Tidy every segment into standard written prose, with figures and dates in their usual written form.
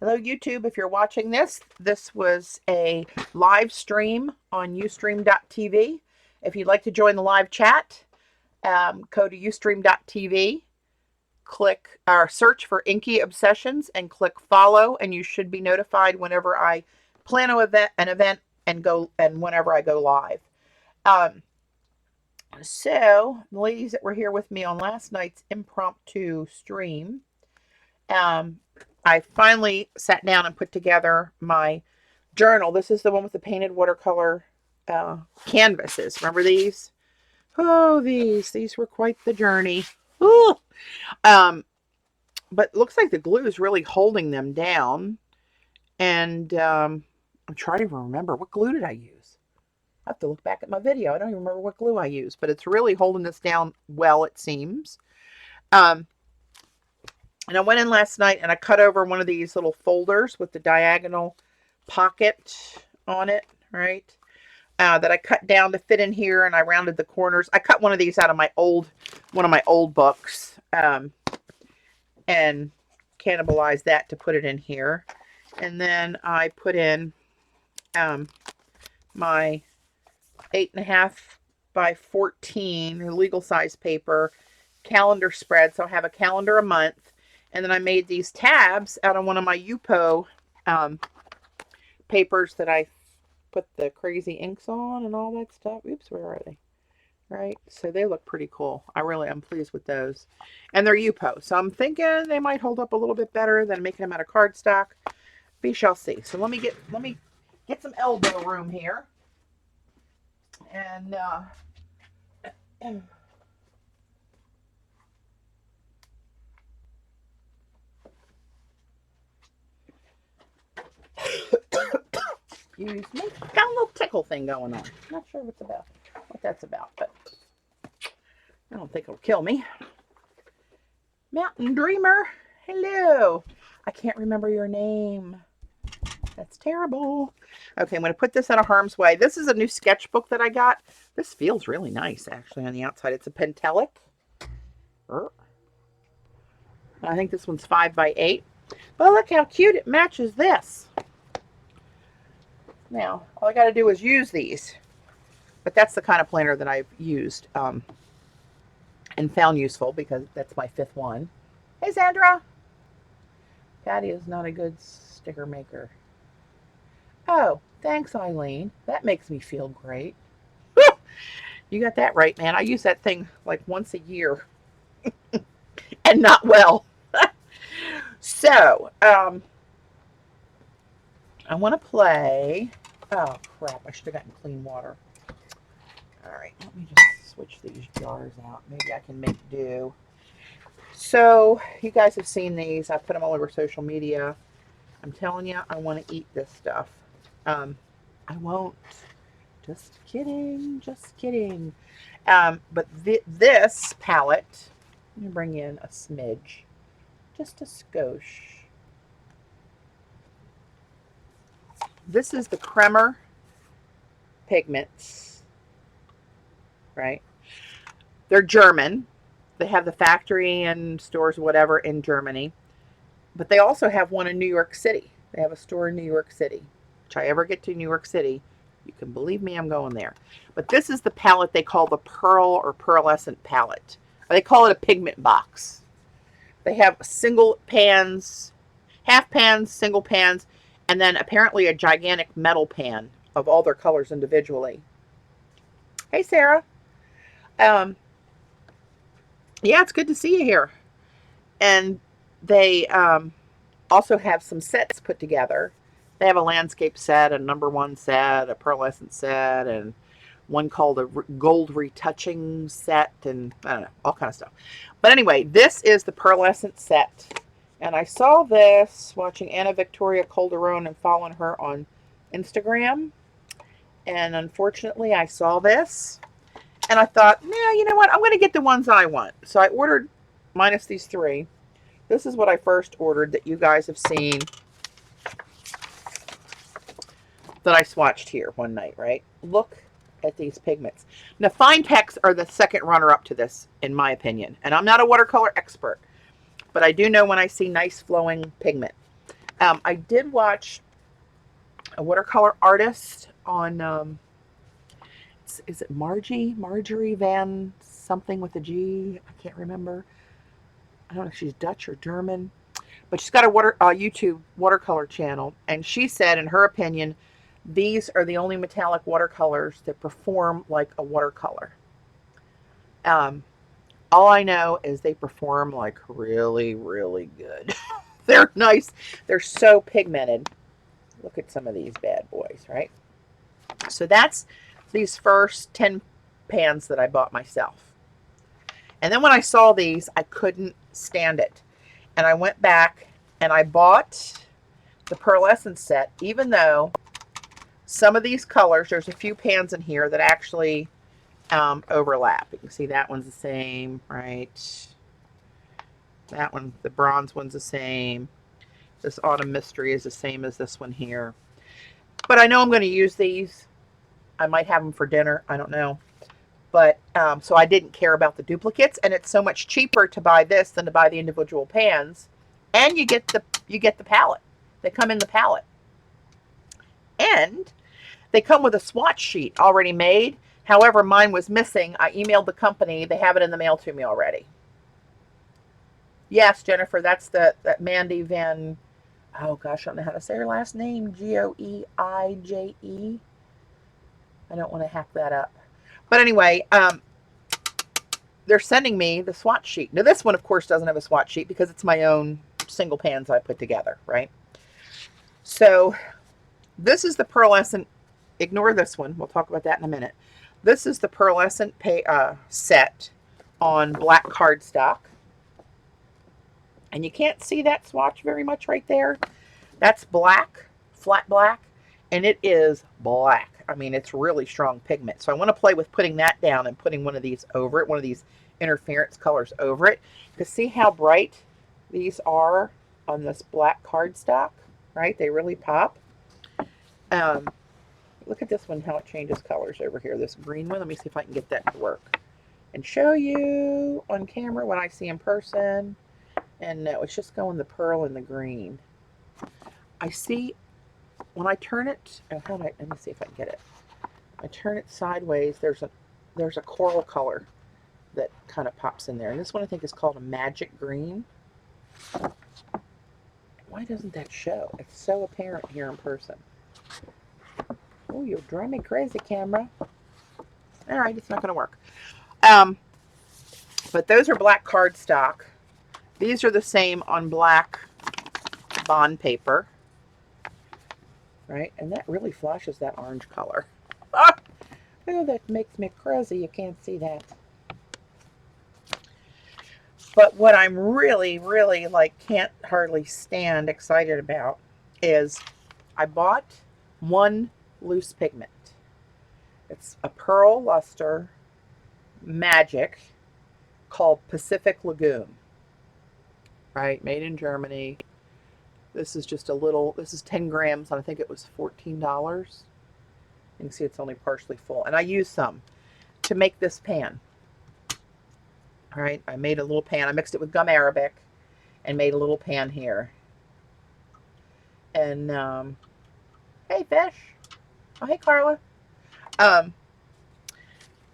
Hello, YouTube. If you're watching this, this was a live stream on ustream.tv. If you'd like to join the live chat, go to ustream.tv, click or search for Inky Obsessions and click follow, and you should be notified whenever I plan an event and whenever I go live. So the ladies that were here with me on last night's impromptu stream, I finally sat down and put together my journal. This is the one with the painted watercolor canvases. Remember these? Oh, these were quite the journey. Ooh. But it looks like the glue is really holding them down. And I'm trying to remember, what glue did I use? I have to look back at my video. I don't even remember what glue I used, but it's really holding this down well, it seems. And I went in last night and I cut over one of these little folders with the diagonal pocket on it, right? That I cut down to fit in here, and I rounded the corners. I cut one of these out of one of my old books, and cannibalized that to put it in here. And then I put in my 8.5 by 14 legal size paper calendar spread. So I have a calendar a month. And then I made these tabs out of one of my Yupo papers that I put the crazy inks on and all that stuff. Oops, where are they? Right, so they look pretty cool. I'm pleased with those. And they're Yupo, so I'm thinking they might hold up a little bit better than making them out of cardstock. We shall see. So let me get some elbow room here. And excuse me. Got a little tickle thing going on. Not sure what that's about, but I don't think it'll kill me. Mountain Dreamer, hello. I can't remember your name. That's terrible. Okay, I'm going to put this out of harm's way. This is a new sketchbook that I got. This feels really nice, actually, on the outside. It's a Pentelic. I think this one's 5 by 8. But look how cute it matches this. Now, all I got to do is use these. But that's the kind of planner that I've used and found useful, because that's my 5th one. Hey, Sandra. Patty is not a good sticker maker. Oh, thanks, Eileen. That makes me feel great. You got that right, man. I use that thing like once a year. And not well. So, I want to play. Oh, crap. I should have gotten clean water. All right. Let me just switch these jars out. Maybe I can make do. So, you guys have seen these. I put them all over social media. I'm telling you, I want to eat this stuff. I won't. Just kidding. Just kidding. But this palette, let me bring in a smidge. Just a skosh. This is the Kremer pigments, right? They're German. They have the factory and stores, whatever, in Germany. But they also have one in New York City. They have a store in New York City. If I ever get to New York City, you can believe me, I'm going there. But this is the palette they call the Pearl or Pearlescent Palette. They call it a pigment box. They have single pans, half pans, single pans, and then apparently a gigantic metal pan of all their colors individually. Hey, Sarah. Yeah, it's good to see you here. And they also have some sets put together. They have a landscape set, a #1 set, a pearlescent set, and one called a gold retouching set, and I don't know, all kind of stuff. But anyway, this is the pearlescent set. And I saw this watching Anna Victoria Calderon and following her on Instagram. And unfortunately, I saw this. And I thought, yeah, you know what? I'm going to get the ones I want. So I ordered, minus these 3. This is what I first ordered that you guys have seen, that I swatched here one night, right? Look at these pigments. Now, fine pecks are the second runner-up to this, in my opinion. And I'm not a watercolor expert, but I do know when I see nice flowing pigment. I did watch a watercolor artist on, is it Marjorie Van something with a G? I can't remember. I don't know if she's Dutch or German, but she's got a YouTube watercolor channel, and she said, in her opinion, these are the only metallic watercolors that perform like a watercolor. All I know is they perform like really, really good. They're nice. They're so pigmented. Look at some of these bad boys, right? So that's these first 10 pans that I bought myself. And then when I saw these, I couldn't stand it. And I went back and I bought the Pearlescent set, even though some of these colors, there's a few pans in here that actually overlap. You can see that one's the same, right? That one, the bronze one's the same. This Autumn Mystery is the same as this one here. But I know I'm going to use these. I might have them for dinner. I don't know. But so I didn't care about the duplicates, and it's so much cheaper to buy this than to buy the individual pans. And you get the palette. They come in the palette. And they come with a swatch sheet already made. However, mine was missing. I emailed the company. They have it in the mail to me already. Yes, Jennifer, that's that Mandy Van, oh gosh, I don't know how to say her last name. Goeije. I don't want to hack that up. But anyway, they're sending me the swatch sheet. Now this one, of course, doesn't have a swatch sheet because it's my own single pans I put together, right? So this is the Pearlescent. Ignore this one. We'll talk about that in a minute. This is the Pearlescent set on black cardstock. And you can't see that swatch very much right there. That's black, flat black, and it is black. I mean, it's really strong pigment. So I want to play with putting that down and putting one of these over it, one of these interference colors over it, to see how bright these are on this black cardstock, right? They really pop. Look at this one, how it changes colors over here. This green one, let me see if I can get that to work and show you on camera when I see in person. And no, it's just going the pearl and the green. I see when I turn it, let me see if I can get it. I turn it sideways, there's a coral color that kind of pops in there. And this one I think is called a magic green. Why doesn't that show? It's so apparent here in person. Oh, you'll drive me crazy, camera. All right, it's not going to work. But those are black cardstock. These are the same on black bond paper, right? And that really flashes that orange color. Ah! Oh, that makes me crazy. You can't see that. But what I'm really, really can't hardly stand excited about is I bought one loose pigment. It's a Pearl Luster Magic called Pacific Lagoon. Right, made in Germany. This is just a little, this is 10 grams, and I think it was $14. You can see it's only partially full. And I used some to make this pan. All right, I made a little pan. I mixed it with gum arabic and made a little pan here. And, hey, fish. Oh, hey, Carla.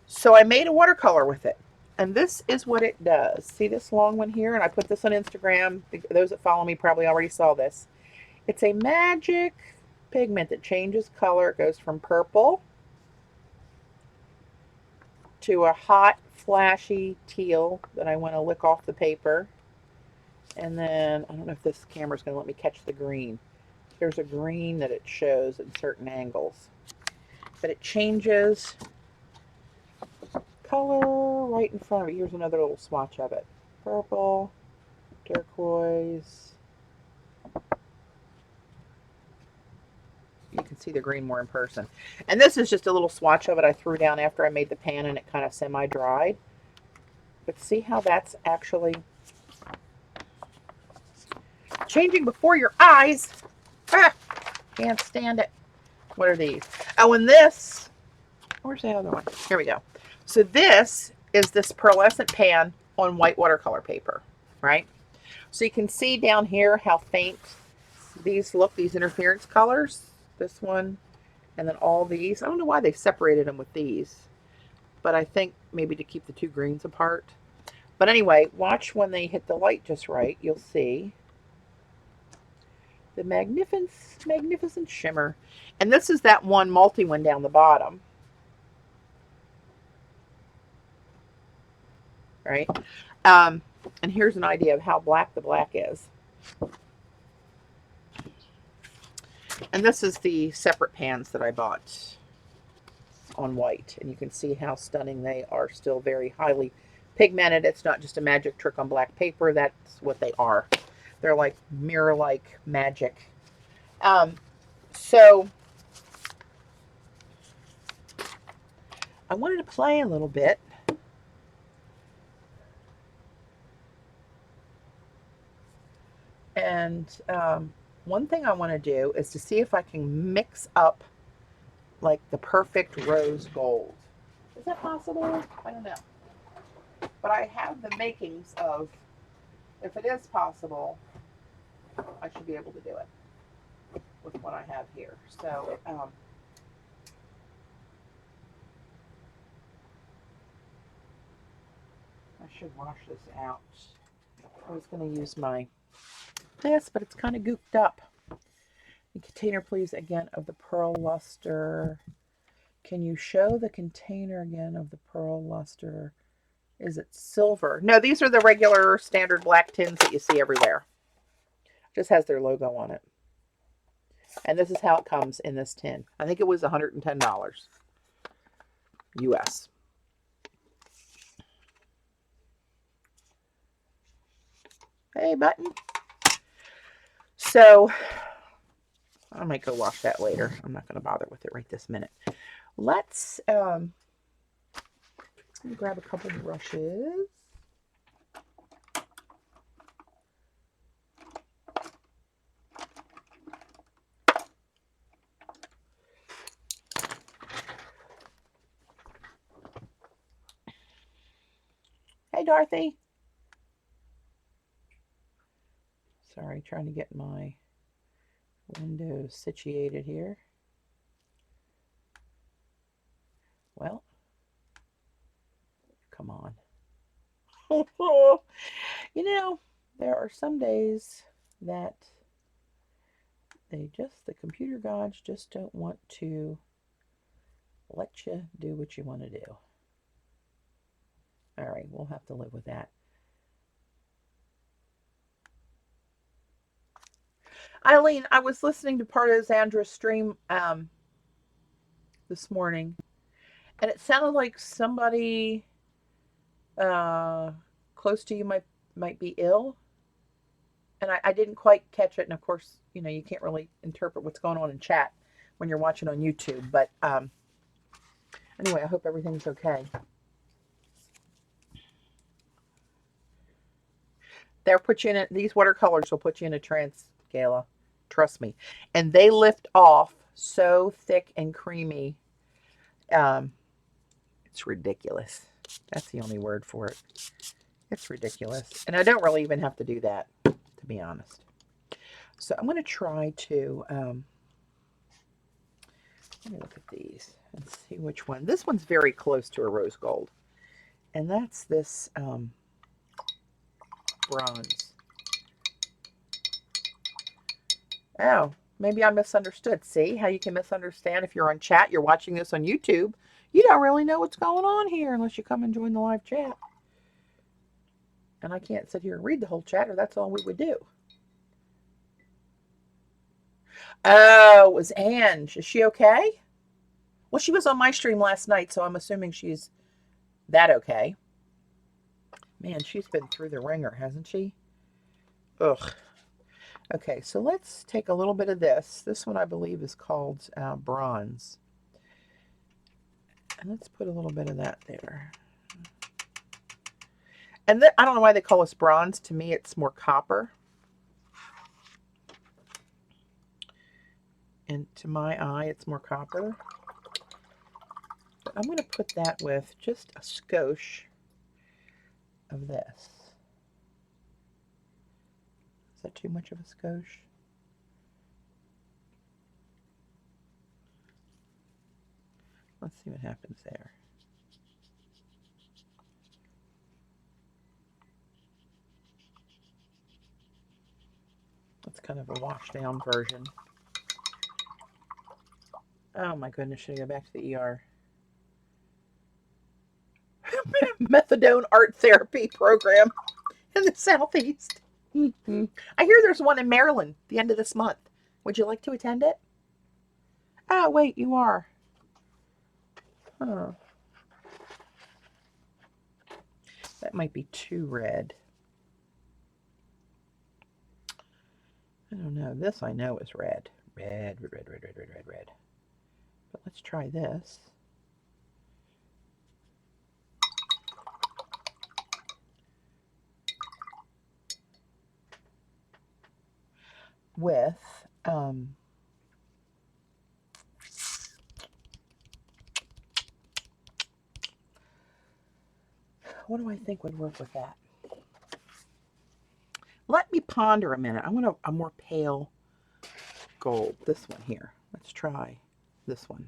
So I made a watercolor with it. And this is what it does. See this long one here? And I put this on Instagram. Those that follow me probably already saw this. It's a magic pigment that changes color. It goes from purple to a hot, flashy teal that I want to lick off the paper. And then, I don't know if this camera's going to let me catch the green. There's a green that it shows in certain angles. But it changes color right in front of it. Here's another little swatch of it. Purple, turquoise. You can see the green more in person. And this is just a little swatch of it I threw down after I made the pan and it kind of semi-dried. But see how that's actually changing before your eyes. Ah, can't stand it. What are these? Oh, and this, where's the other one? Here we go. So this is this Pearlescent pan on white watercolor paper, right? So you can see down here how faint these interference colors. This one, and then all these. I don't know why they separated them with these, but I think maybe to keep the two greens apart. But anyway, watch when they hit the light just right. You'll see the magnificent shimmer. And this is that one multi one down the bottom. Right? And here's an idea of how black the black is. And this is the separate pans that I bought on white. And you can see how stunning they are, still very highly pigmented. It's not just a magic trick on black paper. That's what they are. They're like mirror-like magic. So I wanted to play a little bit. And one thing I want to do is to see if I can mix up like the perfect rose gold. Is that possible? I don't know. But I have the makings of, if it is possible, I should be able to do it with what I have here. So, I should wash this out. I was going to use this, but it's kind of gooped up. The container, please, again, of the Pearl Luster. Can you show the container again of the Pearl Luster? Is it silver? No, these are the regular standard black tins that you see everywhere. Just has their logo on it. And this is how it comes in this tin. I think it was $110 US. Hey, button. So I might go wash that later. I'm not going to bother with it right this minute. Let's grab a couple brushes. Hey, Dorothy. Sorry, trying to get my window situated here. Well, come on. You know, there are some days that the computer gods just don't want to let you do what you want to do. All right, we'll have to live with that. Eileen, I was listening to part of Zandra's stream this morning, and it sounded like somebody close to you might be ill, and I didn't quite catch it. And of course, you know, you can't really interpret what's going on in chat when you're watching on YouTube. But anyway, I hope everything's okay. They'll put you in these watercolors will put you in a trance, Gayla. Trust me. And they lift off so thick and creamy. It's ridiculous. That's the only word for it. It's ridiculous. And I don't really even have to do that, to be honest. So I'm going to try to, let me look at these and see which one. This one's very close to a rose gold. And that's this bronze. Oh, maybe I misunderstood. See how you can misunderstand if you're on chat, you're watching this on YouTube. You don't really know what's going on here unless you come and join the live chat. And I can't sit here and read the whole chat, or that's all we would do. Oh, it was Ange. Is she okay? Well, she was on my stream last night, so I'm assuming she's that okay. Man, she's been through the ringer, hasn't she? Ugh. Okay, so let's take a little bit of this. This one I believe is called bronze. And let's put a little bit of that there. And I don't know why they call this bronze. To me, it's more copper. And to my eye, it's more copper. But I'm going to put that with just a skosh of this. Is that too much of a skosh? Let's see what happens there. It's kind of a washed down version. Oh my goodness, should I go back to the ER? Methadone art therapy program in the Southeast. Mm-hmm. I hear there's one in Maryland the end of this month. Would you like to attend it? Oh, wait, you are. Huh. That might be too red. I don't know. This I know is red. Red. But let's try this. With, what do I think would work with that? Let me ponder a minute. I want a more pale gold. This one here. Let's try this one.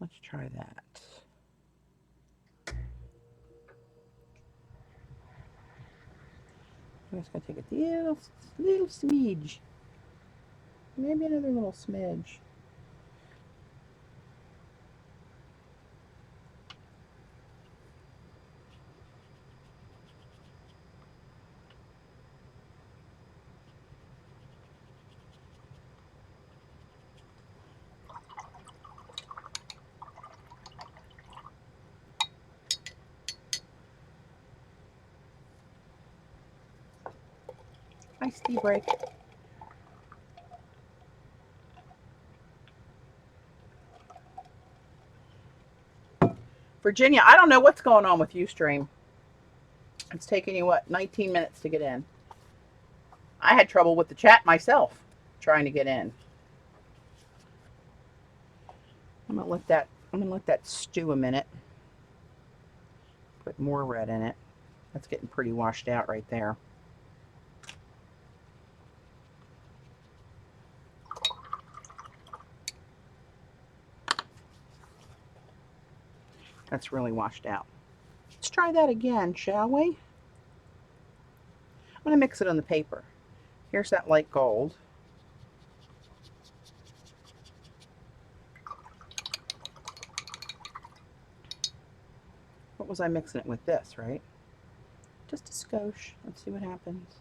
Let's try that. I'm just going to take a little smidge. Maybe another little smidge. Nice tea break. Virginia, I don't know what's going on with Ustream. It's taking you, what, 19 minutes to get in. I had trouble with the chat myself trying to get in. I'm gonna let that stew a minute. Put more red in it. That's getting pretty washed out right there. That's really washed out. Let's try that again, shall we? I'm going to mix it on the paper. Here's that light gold. What was I mixing it with? This, right? Just a skosh. Let's see what happens.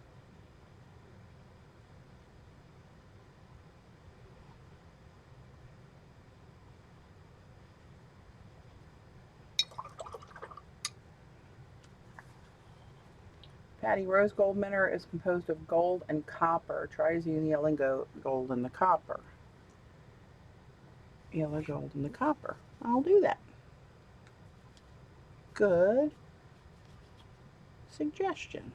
Patti, rose gold mineral is composed of gold and copper. Try using yellow gold and the copper. Yellow gold and the copper. I'll do that. Good suggestion.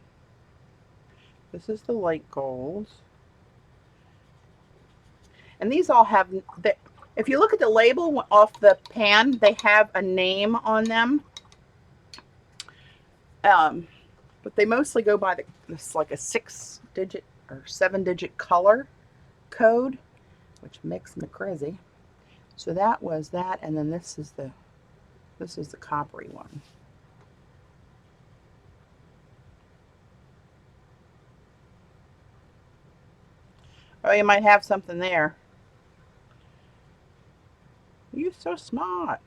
This is the light gold. And these all have, if you look at the label off the pan, they have a name on them. But they mostly go by this like a 6-digit or 7-digit color code, which makes me crazy. So that was that, and then this is the coppery one. Oh, you might have something there. You're so smart.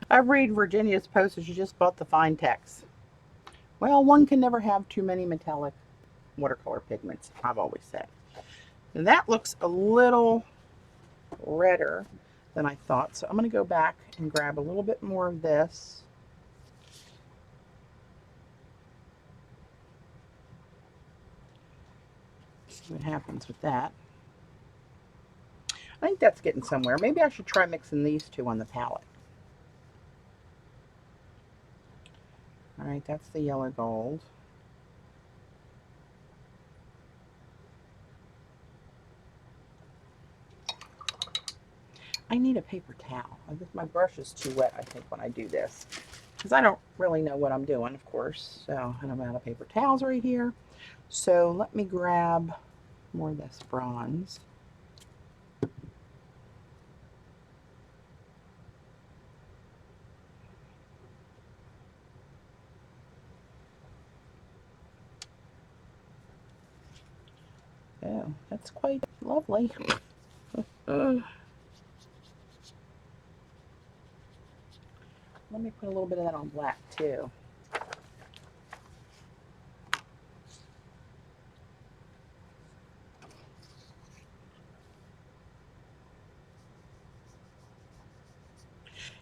I read Virginia's post that she just bought the fine text. Well, one can never have too many metallic watercolor pigments, I've always said. And that looks a little redder than I thought. So I'm going to go back and grab a little bit more of this. See what happens with that. I think that's getting somewhere. Maybe I should try mixing these two on the palette. All right, that's the yellow gold. I need a paper towel. My brush is too wet, I think, when I do this. Because I don't really know what I'm doing, of course. So, and I'm out of paper towels right here. So let me grab more of this bronze. Oh, that's quite lovely. Let me put a little bit of that on black too.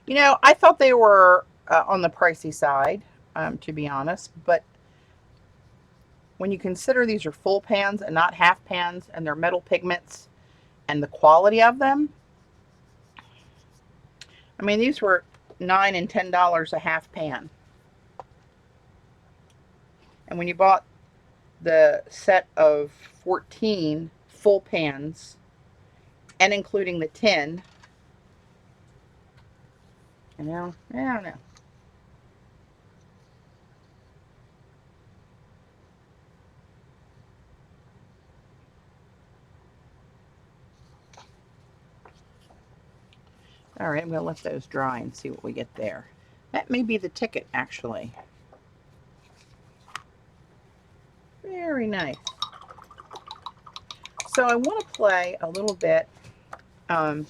You know, I thought they were on the pricey side, to be honest, but when you consider these are full pans and not half pans, and they're metal pigments, and the quality of them, I mean, these were $9 and $10 a half pan. And when you bought the set of 14 full pans, and including the tin, you know, I don't know. All right, I'm going to let those dry and see what we get there. That may be the ticket, actually. Very nice. So I want to play a little bit. I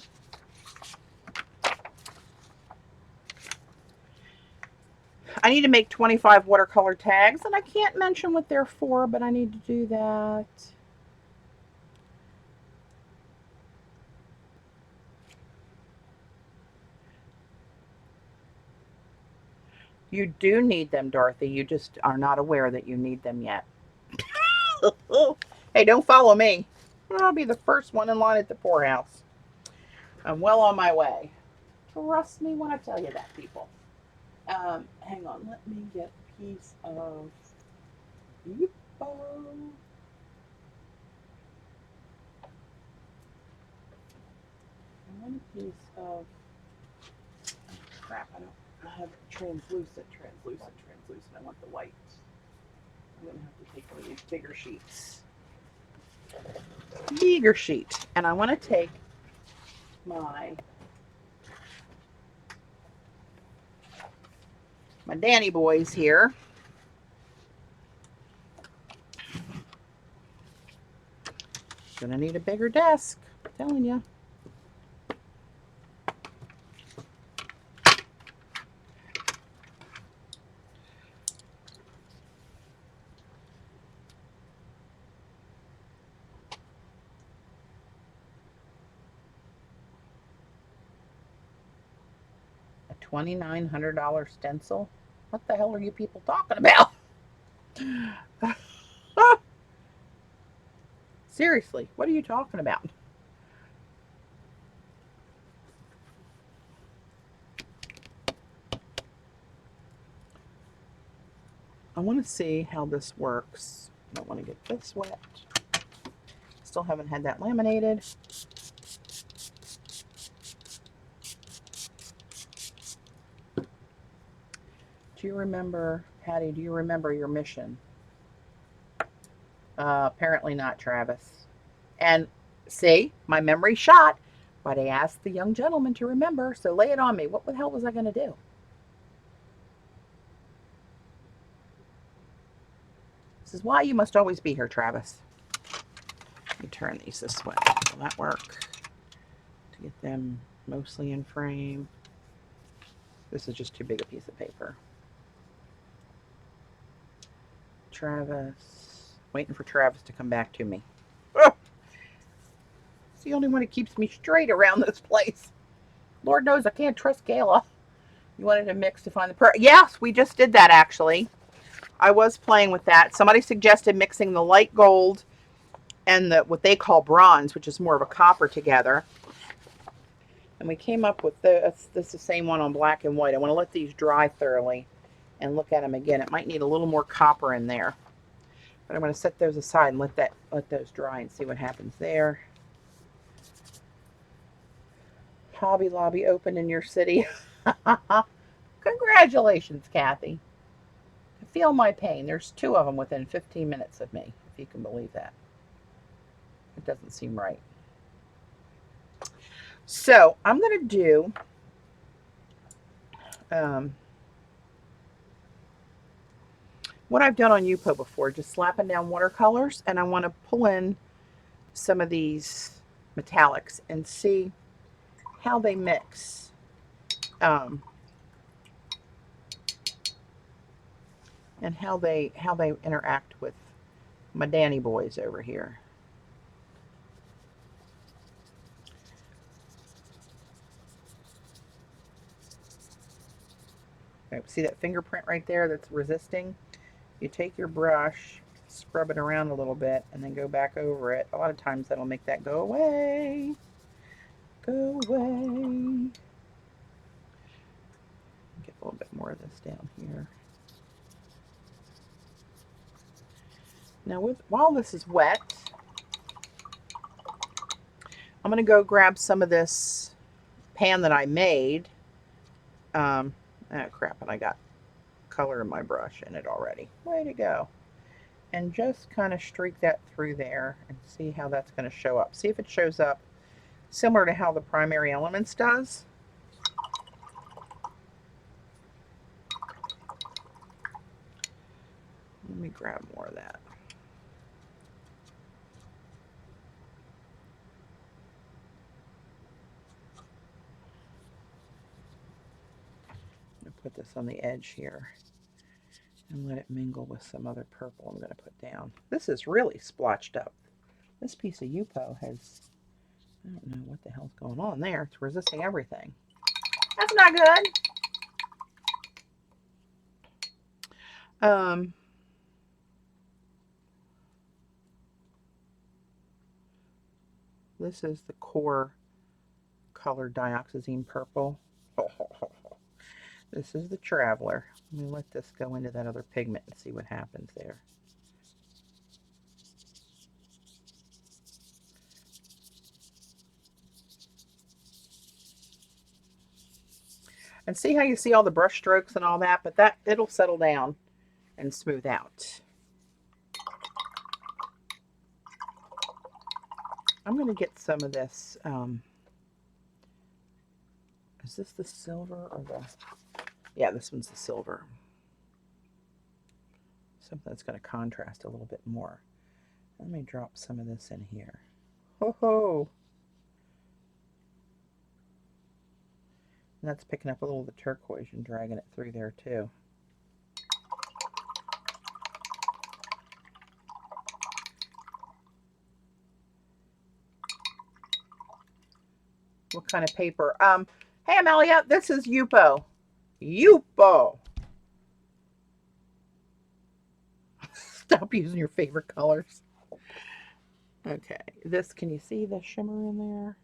need to make 25 watercolor tags, and I can't mention what they're for, but I need to do that. You do need them, Dorothy. You just are not aware that you need them yet. Hey, don't follow me. I'll be the first one in line at the poorhouse. I'm well on my way. Trust me when I tell you that, people. Hang on. Let me get a piece of... One piece of... Crap, I have translucent. I want the white. I'm going to have to take one of these bigger sheets. Bigger sheet. And I want to take my Danny boys here. Gonna need a bigger desk, I'm telling you. $2,900 stencil? What the hell are you people talking about? Seriously, what are you talking about? I want to see how this works. I don't want to get this wet. Still haven't had that laminated. Do you remember, Patty, do you remember your mission? Apparently not, Travis. And see, my memory shot, but I asked the young gentleman to remember, so lay it on me. What the hell was I going to do? This is why you must always be here, Travis. Let me turn these this way. Will that work? To get them mostly in frame. This is just too big a piece of paper. Travis. Waiting for Travis to come back to me. Oh, it's the only one that keeps me straight around this place. Lord knows I can't trust Gayla. You wanted to mix to find the pearl. Yes, we just did that, actually. I was playing with that. Somebody suggested mixing the light gold and the what they call bronze, which is more of a copper, together. And we came up with this is the same one on black and white. I want to let these dry thoroughly and look at them again. It might need a little more copper in there. But I'm going to set those aside and let those dry and see what happens there. Hobby Lobby open in your city. Congratulations, Kathy. Feel my pain. There's 2 of them within 15 minutes of me, if you can believe that. It doesn't seem right. So I'm going to do what I've done on Yupo before, just slapping down watercolors, and I want to pull in some of these metallics and see how they mix. And how they interact with my Danny boys over here. Okay, see that fingerprint right there that's resisting? You take your brush, scrub it around a little bit, and then go back over it. A lot of times that'll make that go away. Go away. Get a little bit more of this down here. Now, while this is wet, I'm going to go grab some of this pan that I made. Oh crap, and I got color in my brush in it already. Way to go. And just kind of streak that through there and see how that's going to show up. See if it shows up similar to how the Primary Elements does. Let me grab more of that. I'm going to put this on the edge here and let it mingle with some other purple I'm going to put down. This is really splotched up. This piece of Yupo has, I don't know what the hell's going on there. It's resisting everything. That's not good. This is the core color Dioxygen Purple. This is the Traveler. Let me let this go into that other pigment and see what happens there. And see how you see all the brush strokes and all that, but that it'll settle down and smooth out. I'm going to get some of this. Is this the silver or the... Yeah, this one's the silver. Something that's going to contrast a little bit more. Let me drop some of this in here. Ho ho! And that's picking up a little of the turquoise and dragging it through there too. What kind of paper? Hey Amelia, this is Yupo. Yupo! Stop using your favorite colors. Okay, this, can you see the shimmer in there?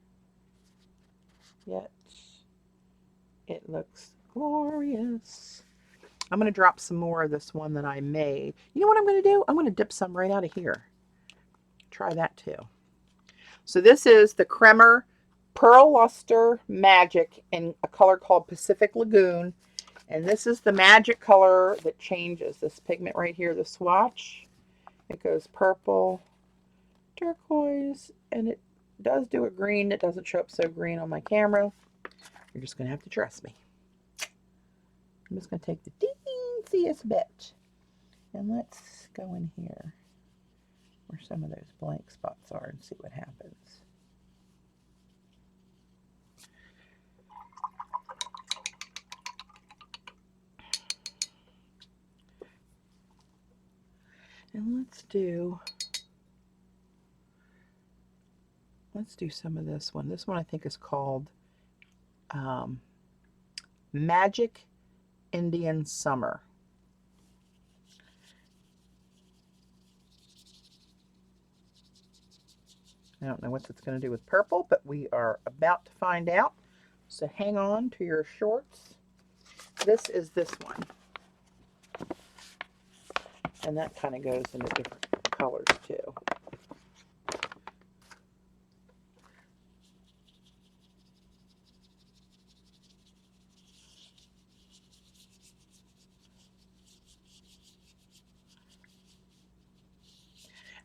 Yet it looks glorious. I'm going to drop some more of this one that I made. You know what I'm going to do? I'm going to dip some right out of here. Try that too. So this is the Kremer Pearl Luster Magic in a color called Pacific Lagoon. And this is the magic color that changes. This pigment right here, the swatch. It goes purple, turquoise, and it does do a green. It doesn't show up so green on my camera. You're just going to have to trust me. I'm just going to take the teensiest bit. And let's go in here where some of those blank spots are and see what happens. And let's do some of this one. This one I think is called Magic Indian Summer. I don't know what that's going to do with purple, but we are about to find out. So hang on to your shorts. This is this one. And that kind of goes into different colors too.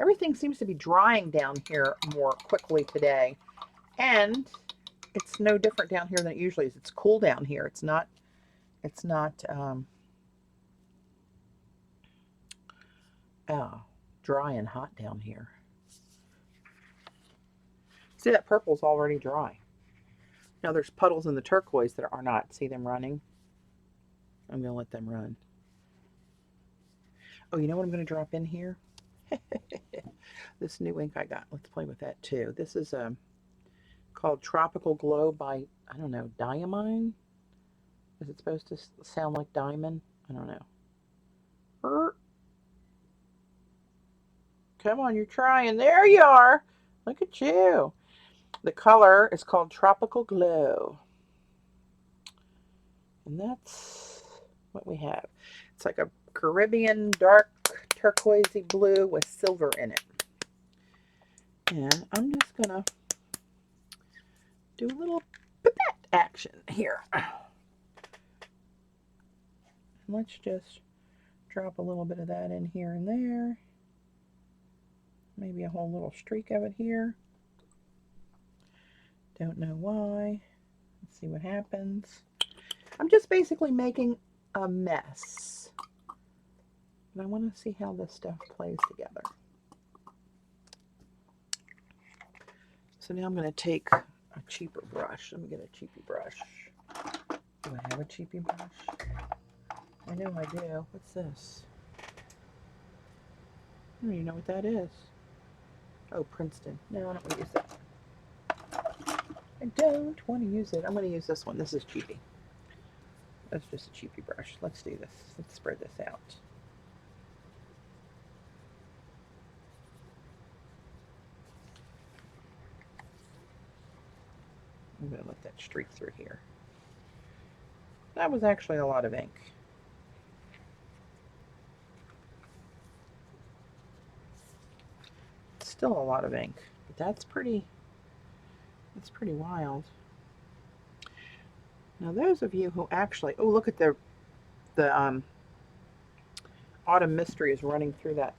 Everything seems to be drying down here more quickly today. And it's no different down here than it usually is. It's cool down here. It's not dry and hot down here. See, that purple's already dry. Now there's puddles in the turquoise that are not. See them running? I'm going to let them run. Oh, you know what I'm going to drop in here? This new ink I got. Let's play with that too. This is called Tropical Glow by, I don't know, Diamine? Is it supposed to sound like diamond? I don't know. Come on, you're trying. There you are. Look at you. The color is called Tropical Glow. And that's what we have. It's like a Caribbean dark turquoisey blue with silver in it. And I'm just going to do a little pipette action here. Let's just drop a little bit of that in here and there. Maybe a whole little streak of it here. Don't know why. Let's see what happens. I'm just basically making a mess. And I want to see how this stuff plays together. So now I'm going to take a cheaper brush. Let me get a cheapy brush. Do I have a cheapy brush? I know I do. What's this? I don't even know what that is. Oh, Princeton. No, I don't want to use that. I don't want to use it. I'm going to use this one. This is cheapy. That's just a cheapy brush. Let's do this. Let's spread this out. I'm going to let that streak through here. That was actually a lot of ink. It's still a lot of ink, but that's pretty wild. Now those of you who actually, oh, look at the Autumn Mystery is running through that.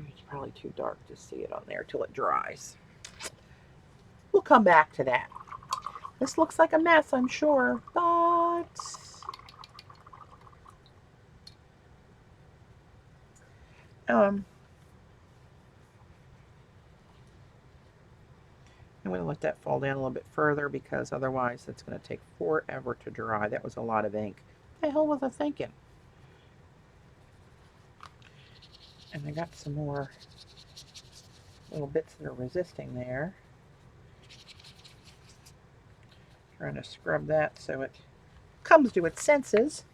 It's probably too dark to see it on there till it dries. We'll come back to that. This looks like a mess, I'm sure, but I'm going to let that fall down a little bit further because otherwise it's going to take forever to dry. That was a lot of ink. What the hell was I thinking? And I got some more little bits that are resisting there. Trying to scrub that so it comes to its senses.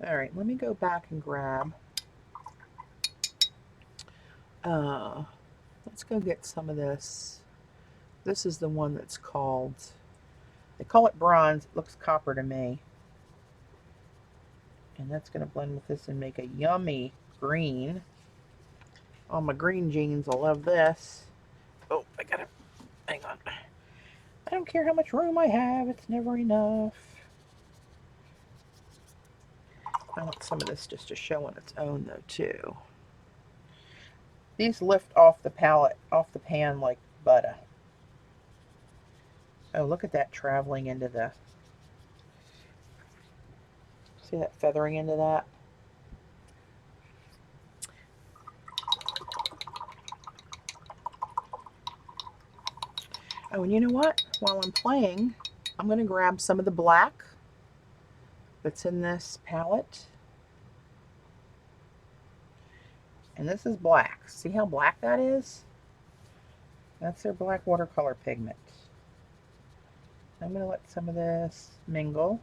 All right, let me go back and grab. Let's go get some of this. This is the one that's called, they call it bronze. It looks copper to me. And that's going to blend with this and make a yummy green. All my green jeans will love this. Oh, I gotta, hang on. I don't care how much room I have. It's never enough. I want some of this just to show on its own though too. These lift off the palette, off the pan like butter. Oh, look at that traveling into the, see that feathering into that? Oh, and you know what? While I'm playing, I'm going to grab some of the black that's in this palette. And this is black. See how black that is? That's their black watercolor pigment. I'm going to let some of this mingle.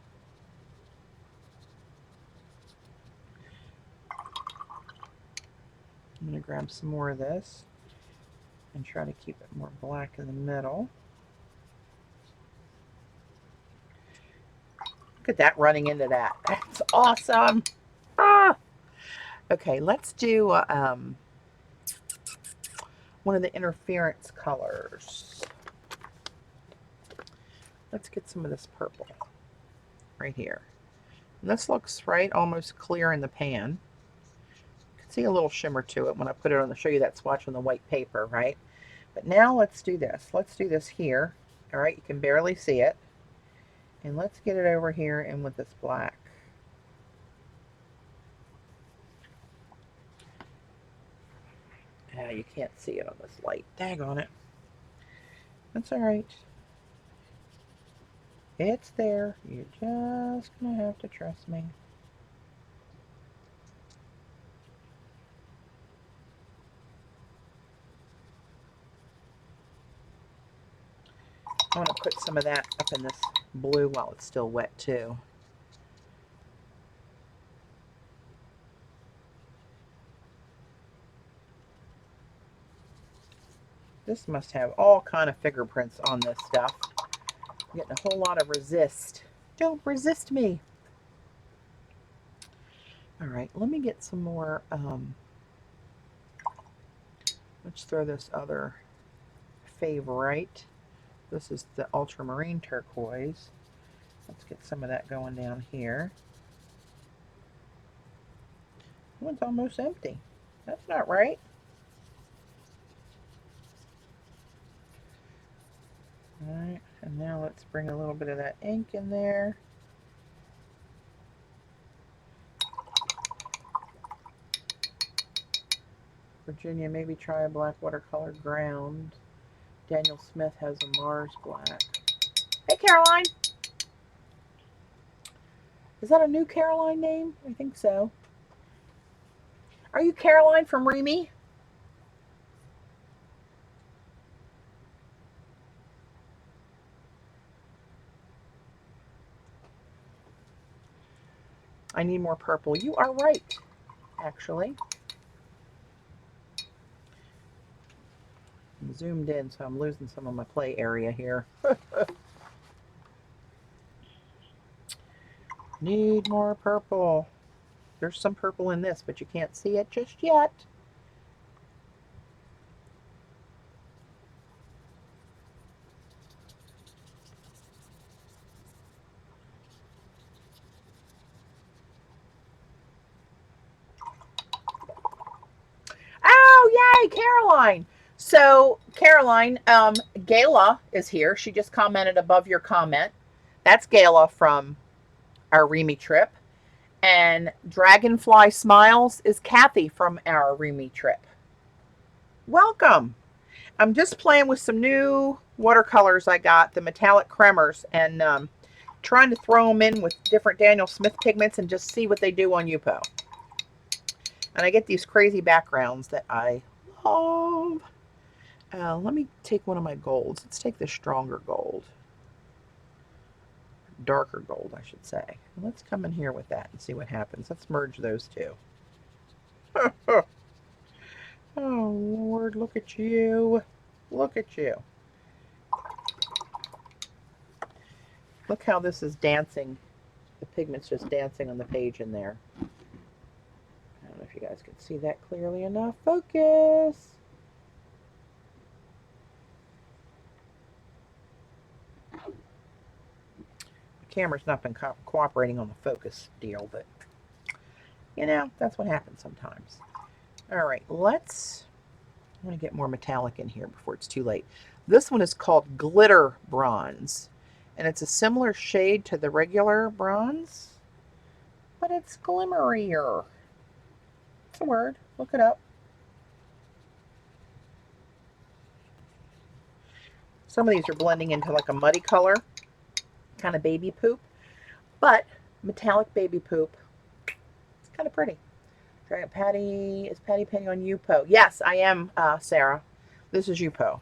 I'm going to grab some more of this. and try to keep it more black in the middle. Look at that running into that. That's awesome. Ah! Okay, let's do one of the interference colors. Let's get some of this purple right here. And this looks right almost clear in the pan. You can see a little shimmer to it when I put it on the show you that swatch on the white paper, right? But now let's do this. Let's do this here. All right, you can barely see it. And let's get it over here and with this black. Yeah, you can't see it on this light. Daggone it. That's all right. It's there. You're just going to have to trust me. I want to put some of that up in this blue while it's still wet too. This must have all kind of fingerprints on this stuff. I'm getting a whole lot of resist. Don't resist me. All right, let me get some more. Let's throw this other favorite. This is the Ultramarine Turquoise. Let's get some of that going down here. That one's almost empty. That's not right. All right, and now let's bring a little bit of that ink in there. Virginia, maybe try a black watercolor ground. Daniel Smith has a Mars black. Hey, Caroline. Is that a new Caroline name? I think so. Are you Caroline from Remy? I need more purple. You are right, actually. I'm zoomed in, so I'm losing some of my play area here. Need more purple. There's some purple in this, but you can't see it just yet. Oh, yay, Caroline. So, Caroline, Gayla is here. She just commented above your comment. That's Gayla from our Remy trip. And Dragonfly Smiles is Kathy from our Remy trip. Welcome. I'm just playing with some new watercolors I got, the metallic Kremers, and trying to throw them in with different Daniel Smith pigments and just see what they do on Yupo. And I get these crazy backgrounds that I love. Let me take one of my golds. Let's take the stronger gold. Darker gold, I should say. Let's come in here with that and see what happens. Let's merge those two. Oh, Lord, look at you. Look at you. Look how this is dancing. The pigment's just dancing on the page in there. I don't know if you guys can see that clearly enough. Focus. Camera's not been cooperating on the focus deal, but you know, that's what happens sometimes. All right, I'm going to get more metallic in here before it's too late. This one is called Glitter Bronze, and it's a similar shade to the regular bronze, but it's glimmerier. It's a word. Look it up. Some of these are blending into like a muddy color, kind of baby poop, but metallic baby poop. It's kind of pretty. Patty, is Patty painting on Yupo? Yes, I am, Sarah. This is Yupo.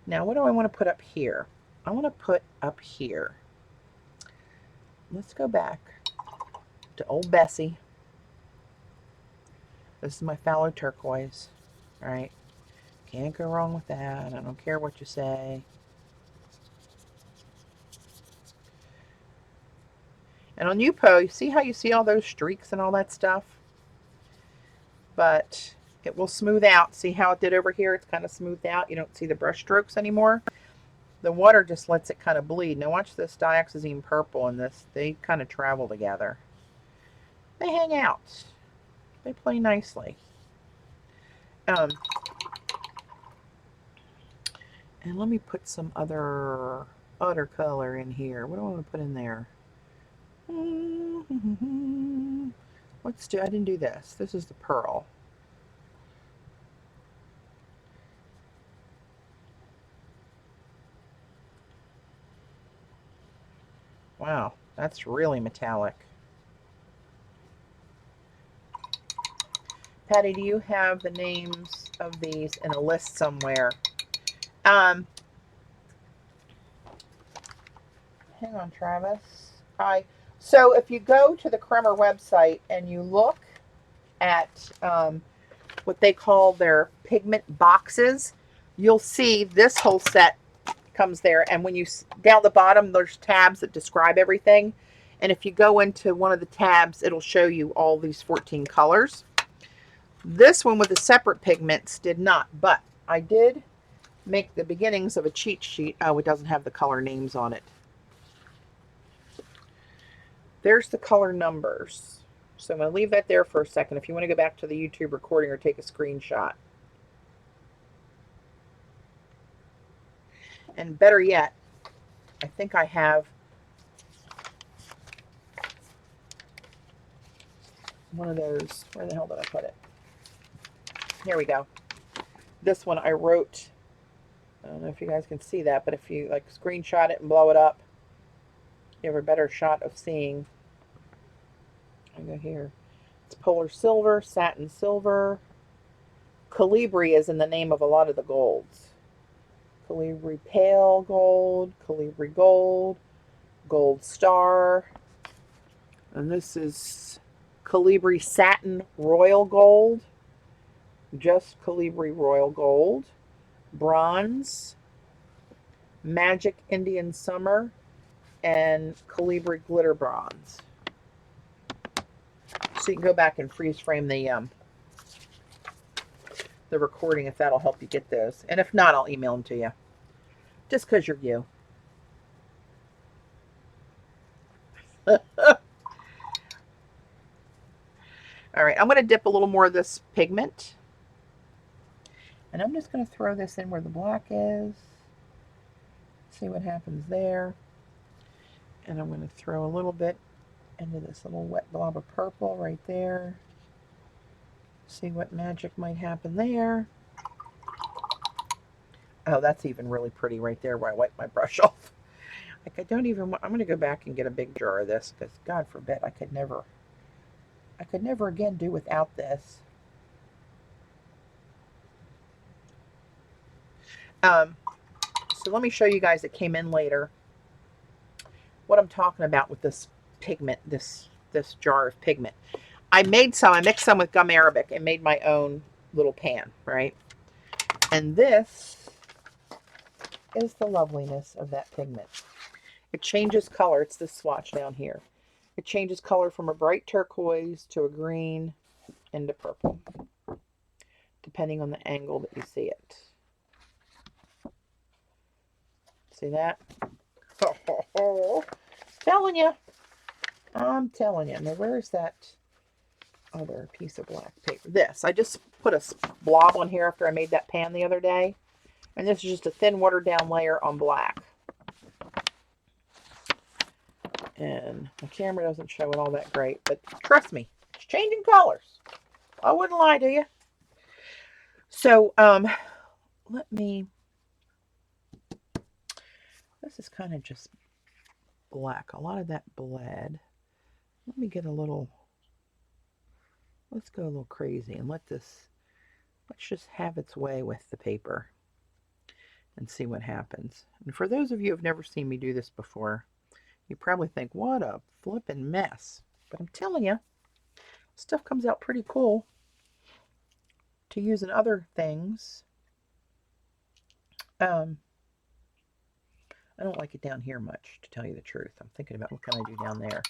Now, what do I want to put up here? I want to put up here. Let's go back to old Bessie. This is my fallow turquoise. All right. Can't go wrong with that. I don't care what you say. And on Yupo, you see how you see all those streaks and all that stuff? But it will smooth out. See how it did over here? It's kind of smoothed out. You don't see the brush strokes anymore. The water just lets it kind of bleed. Now watch this Dioxygen Purple and this. They kind of travel together. They hang out. They play nicely. And let me put some other color in here. What do I want to put in there? Let's do, I didn't do this. This is the pearl. Wow, that's really metallic. Patty, do you have the names of these in a list somewhere? Hang on, Travis. So if you go to the Kremer website and you look at what they call their pigment boxes, you'll see this whole set comes there. And when you, down the bottom, there's tabs that describe everything. And if you go into one of the tabs, it'll show you all these 14 colors. This one with the separate pigments did not, but I did make the beginnings of a cheat sheet. Oh, it doesn't have the color names on it. There's the color numbers. So I'm going to leave that there for a second if you want to go back to the YouTube recording or take a screenshot. And better yet, I think I have one of those. Where the hell did I put it? Here we go. This one I wrote. I don't know if you guys can see that, but if you like screenshot it and blow it up, you have a better shot of seeing. I go here. It's polar silver, satin silver. Colibri is in the name of a lot of the golds. Colibri pale gold, Colibri gold, gold star. And this is Colibri satin royal gold. Just Colibri royal gold. Bronze. Magic Indian summer. And Colibri glitter bronze. So you can go back and freeze frame the recording if that'll help you get those. And if not, I'll email them to you. Just because you're you. All right, I'm going to dip a little more of this pigment. And I'm just going to throw this in where the black is. See what happens there. And I'm going to throw a little bit into this little wet blob of purple right there. See what magic might happen there. Oh, that's even really pretty right there where I wipe my brush off. Like I don't even want, I'm going to go back and get a big jar of this because God forbid I could never again do without this. So let me show you guys that came in later what I'm talking about with this pigment, this jar of pigment. I mixed some with gum arabic and made my own little pan, right? And this is the loveliness of that pigment. It changes color. It's this swatch down here. It changes color from a bright turquoise to a green and to purple, depending on the angle that you see it. See that? Telling you. I'm telling you. Now, where's that other piece of black paper? This. I just put a blob on here after I made that pan the other day. And this is just a thin watered down layer on black. And the camera doesn't show it all that great, but trust me, it's changing colors. I wouldn't lie to you. So, let me, this is kind of just black. A lot of that bled. Let me get a little, let's go a little crazy and let's just have its way with the paper and see what happens. And for those of you who've never seen me do this before, you probably think, what a flippin' mess. But I'm telling you, stuff comes out pretty cool to use in other things. I don't like it down here much, to tell you the truth. I'm thinking about what can I do down there.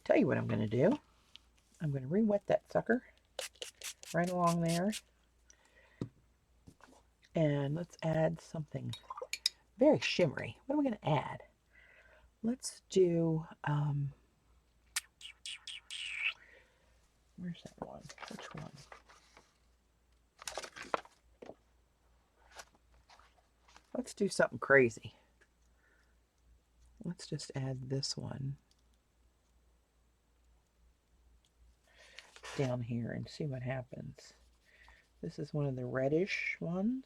Tell you what I'm going to do. I'm going to re-wet that sucker right along there. And let's add something very shimmery. What are we going to add? Let's do, where's that one? Which one? Let's do something crazy. Let's just add this one down here and see what happens. This is one of the reddish ones,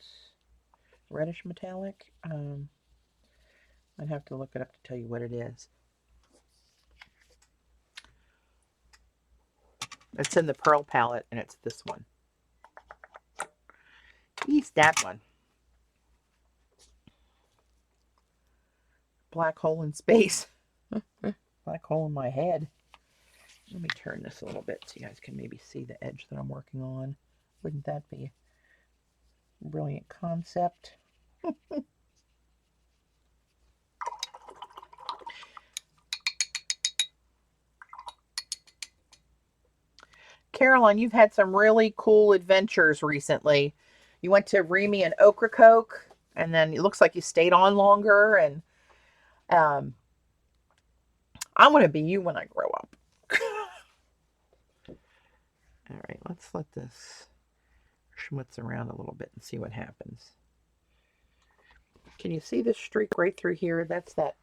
reddish metallic. I'd have to look it up to tell you what it is. It's in the Pearl palette, and it's this one. East that one. Black hole in space. Black hole in my head. Let me turn this a little bit so you guys can maybe see the edge that I'm working on. Wouldn't that be a brilliant concept? Caroline, you've had some really cool adventures recently. You went to Remy and Ocracoke, and then it looks like you stayed on longer. And I want to be you when I grow up. All right, let's let this schmutz around a little bit and see what happens. Can you see this streak right through here? That's that.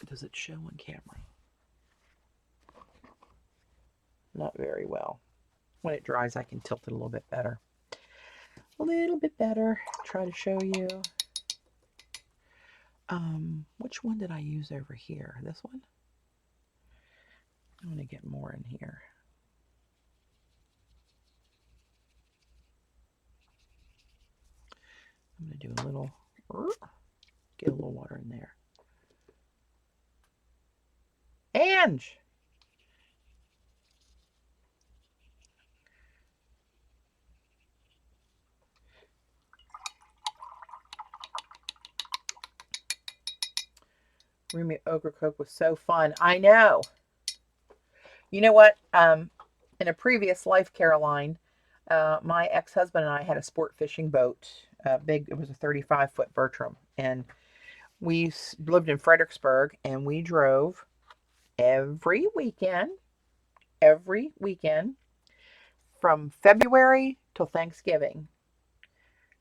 Does it show on camera? Not very well. When it dries, I can tilt it a little bit better. A little bit better. Try to show you. Which one did I use over here? This one? I'm going to get more in here. I'm going to do a little, get a little water in there. Ange! Remy Ocracoke was so fun. I know. You know what? In a previous life, Caroline, my ex-husband and I had a sport fishing boat. It was a 35-foot Bertram. And we lived in Fredericksburg, and we drove every weekend from February till Thanksgiving.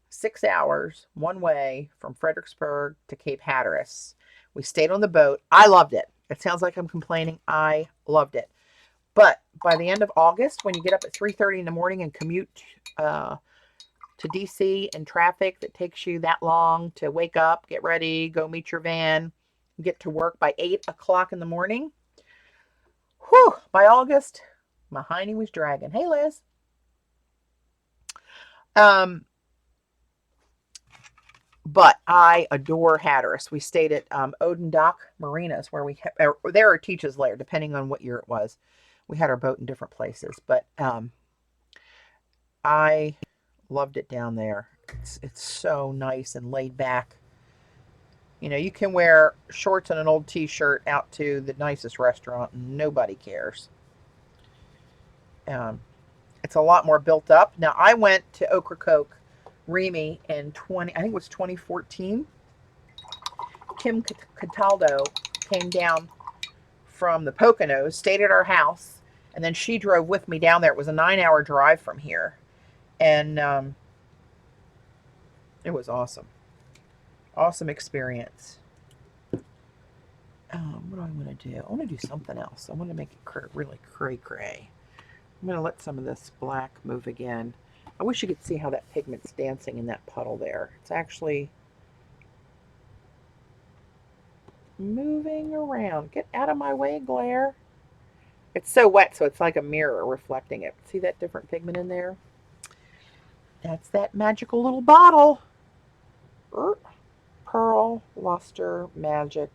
6 hours one way from Fredericksburg to Cape Hatteras. We stayed on the boat. I loved it. It sounds like I'm complaining. I loved it. But by the end of August, when you get up at 3:30 in the morning and commute to DC in traffic that takes you that long to wake up, get ready, go meet your van, get to work by 8 o'clock in the morning. Whew, by August, my hiney was dragging. Hey, Liz. But I adore Hatteras. We stayed at Odin Dock Marinas, where there are Teach's Lair, depending on what year it was. We had our boat in different places, but I loved it down there. It's so nice and laid back. You know, you can wear shorts and an old t-shirt out to the nicest restaurant and nobody cares. It's a lot more built up. Now, I went to Ocracoke, Remy in I think it was 2014. Kim Cataldo came down from the Poconos, stayed at our house, and then she drove with me down there. It was a 9-hour drive from here. And it was awesome. Awesome experience. What do I want to do? I want to do something else. I want to make it really cray-cray. I'm going to let some of this black move again. I wish you could see how that pigment's dancing in that puddle there. It's actually moving around. Get out of my way, glare. It's so wet, so it's like a mirror reflecting it. See that different pigment in there? That's that magical little bottle. Pearl Luster Magic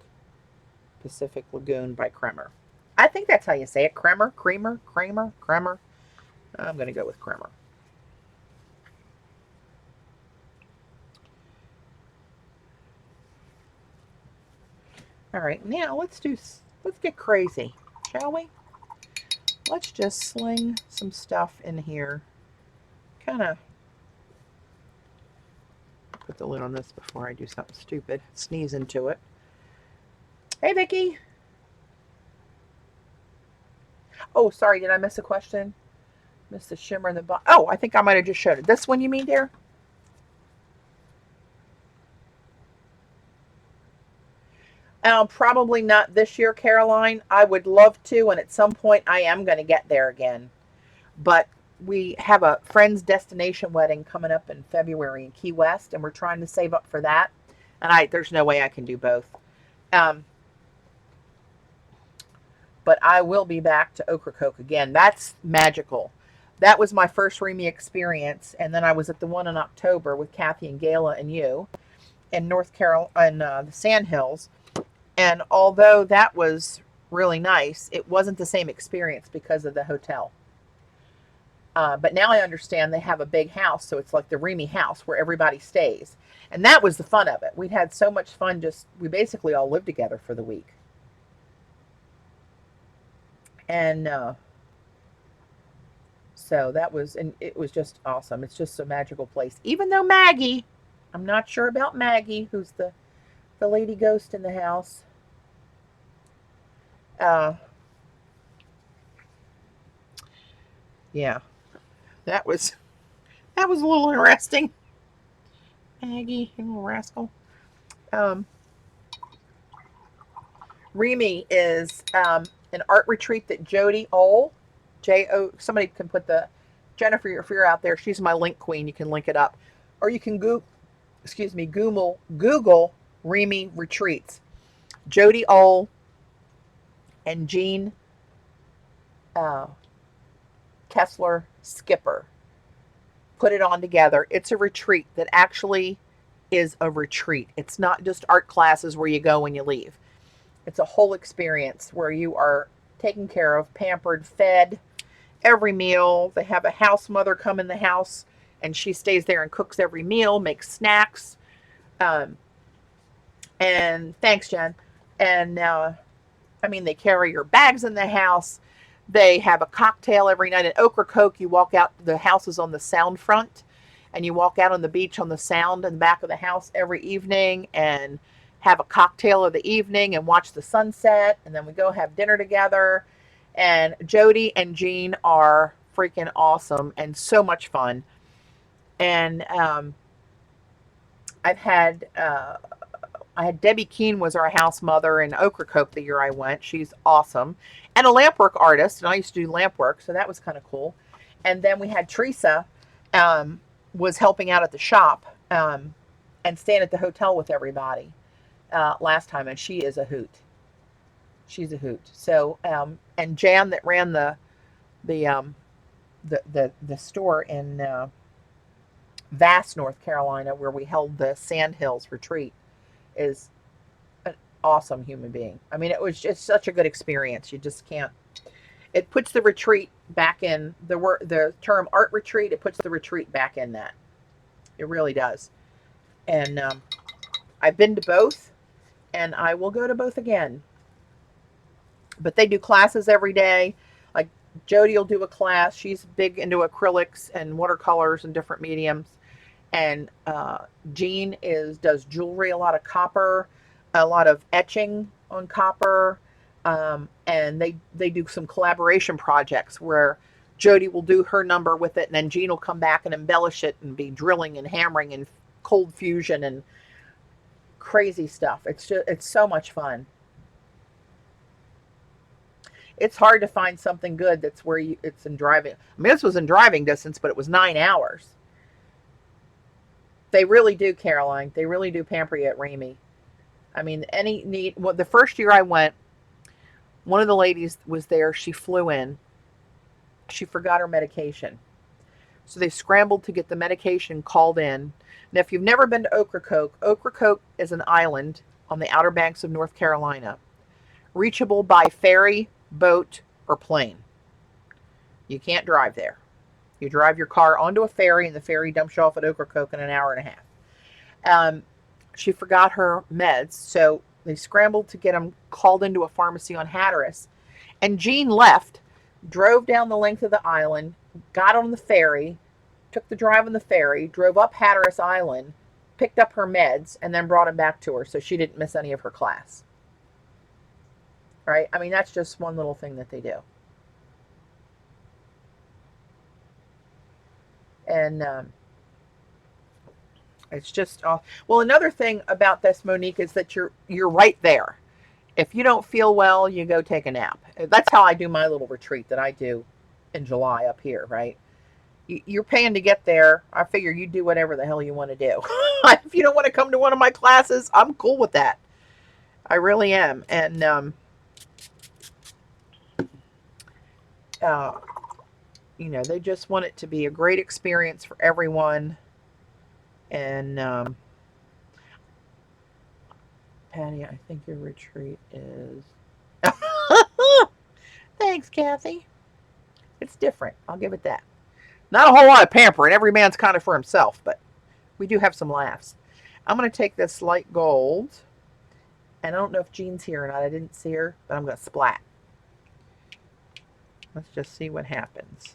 Pacific Lagoon by Kremer. I think that's how you say it. Kremer. I'm going to go with Kremer. All right, now let's get crazy, shall we? Let's just sling some stuff in here. Kind of put the lid on this before I do something stupid. Sneeze into it. Hey, Vicki. Oh, sorry, did I miss a question? Missed the shimmer in the bottom. Oh, I think I might have just showed it. This one you mean, dear? Probably not this year, Caroline. I would love to, and at some point I am going to get there again. But we have a friend's destination wedding coming up in February in Key West, and we're trying to save up for that. And there's no way I can do both. Um, but I will be back to Ocracoke again. That's magical. That was my first Remy experience, and then I was at the one in October with Kathy and Gayla and you in North Carolina, in the Sandhills. And although that was really nice, it wasn't the same experience because of the hotel. But now I understand they have a big house, so it's like the Remy house where everybody stays. And that was the fun of it. We'd had so much fun, we basically all lived together for the week. And so and it was just awesome. It's just a magical place. Even though Maggie, I'm not sure about Maggie, who's the lady ghost in the house. Yeah, that was a little interesting. Maggie, you little rascal. Remy is an art retreat that Jody Ole, J-O, somebody can put the, Jennifer, if you're out there, she's my link queen, you can link it up. Or you can Google Remy Retreats. Jody Ole and Jean Kessler Skipper put it on together. It's a retreat that actually is a retreat. It's not just art classes where you go and you leave. It's a whole experience where you are taken care of, pampered, fed every meal. They have a house mother come in the house and she stays there and cooks every meal, makes snacks. And thanks, Jen. And they carry your bags in the house. They have a cocktail every night. At Ocracoke, you walk out, the house is on the sound front, and you walk out on the beach on the sound in the back of the house every evening and have a cocktail of the evening and watch the sunset. And then we go have dinner together. And Jody and Jean are freaking awesome and so much fun. And I had Debbie Keene was our house mother in Ocracoke the year I went. She's awesome. And a lampwork artist. And I used to do lamp work, so that was kind of cool. And then we had Teresa was helping out at the shop and staying at the hotel with everybody last time. And she is a hoot. She's a hoot. So, and Jan that ran the store in Vass, North Carolina, where we held the Sandhills retreat, is an awesome human being. I mean, it was just such a good experience. You just can't. It puts the retreat back in the term art retreat. It puts the retreat back in that. It really does. And I've been to both, and I will go to both again. But they do classes every day. Like Jody will do a class. She's big into acrylics and watercolors and different mediums. And Jean does jewelry, a lot of copper, a lot of etching on copper. And they do some collaboration projects where Jody will do her number with it, and then Jean will come back and embellish it and be drilling and hammering and cold fusion and crazy stuff. It's so much fun. It's hard to find something good that's where it's in driving. I mean, this was in driving distance, but it was 9 hours. They really do, Caroline. They really do pamper you at Remy. I mean, the first year I went, one of the ladies was there. She flew in. She forgot her medication. So they scrambled to get the medication called in. Now, if you've never been to Ocracoke, Ocracoke is an island on the Outer Banks of North Carolina, reachable by ferry, boat, or plane. You can't drive there. You drive your car onto a ferry, and the ferry dumps you off at Ocracoke in an hour and a half. She forgot her meds, so They scrambled to get him called into a pharmacy on Hatteras. And Jean left, drove down the length of the island, got on the ferry, took the drive on the ferry, drove up Hatteras Island, picked up her meds, and then brought him back to her so she didn't miss any of her class. Right? I mean, that's just one little thing that they do. And it's just well, another thing about this, Monique, is that you're right there. If you don't feel well, you go take a nap. That's how I do my little retreat that I do in July up here, right? You're paying to get there. I figure you do whatever the hell you want to do. If you don't want to come to one of my classes, I'm cool with that. I really am. And you know, they just want it to be a great experience for everyone. And Patty, I think your retreat is thanks, Kathy. It's different, I'll give it that. Not a whole lot of pampering. Every man's kind of for himself, but we do have some laughs. I'm going to take this light gold, and I don't know if Jean's here or not. I didn't see her, but I'm going to splat. Let's just see what happens.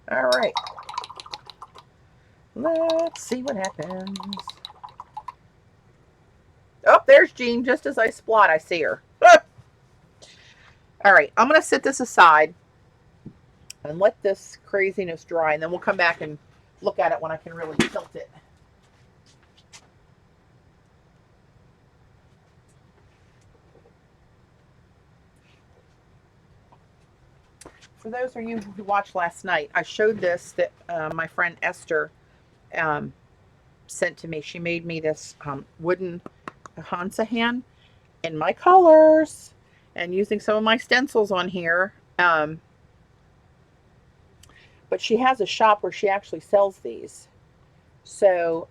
All right. Let's see what happens. Oh, there's Jean. Just as I splot, I see her. All right, I'm going to set this aside and let this craziness dry, and then we'll come back and look at it when I can really tilt it. For those of you who watched last night, I showed this that my friend Esther sent to me. She made me this wooden Hansa hand in my colors and using some of my stencils on here. But she has a shop where she actually sells these. So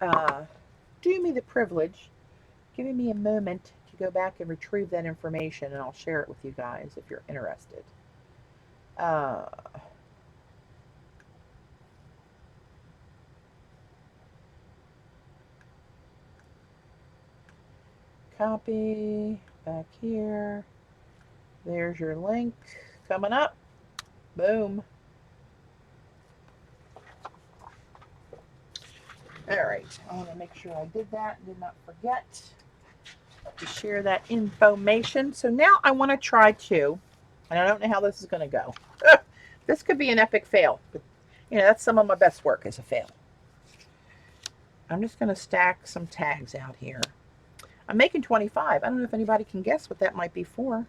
do me the privilege, giving me a moment to go back and retrieve that information, and I'll share it with you guys if you're interested. Copy back here. There's your link coming up. Boom. All right, I want to make sure I did that, did not forget to share that information. So now I want to try to, and I don't know how this is going to go. This could be an epic fail, but you know, that's some of my best work is a fail. I'm just going to stack some tags out here. I'm making 25. I don't know if anybody can guess what that might be for.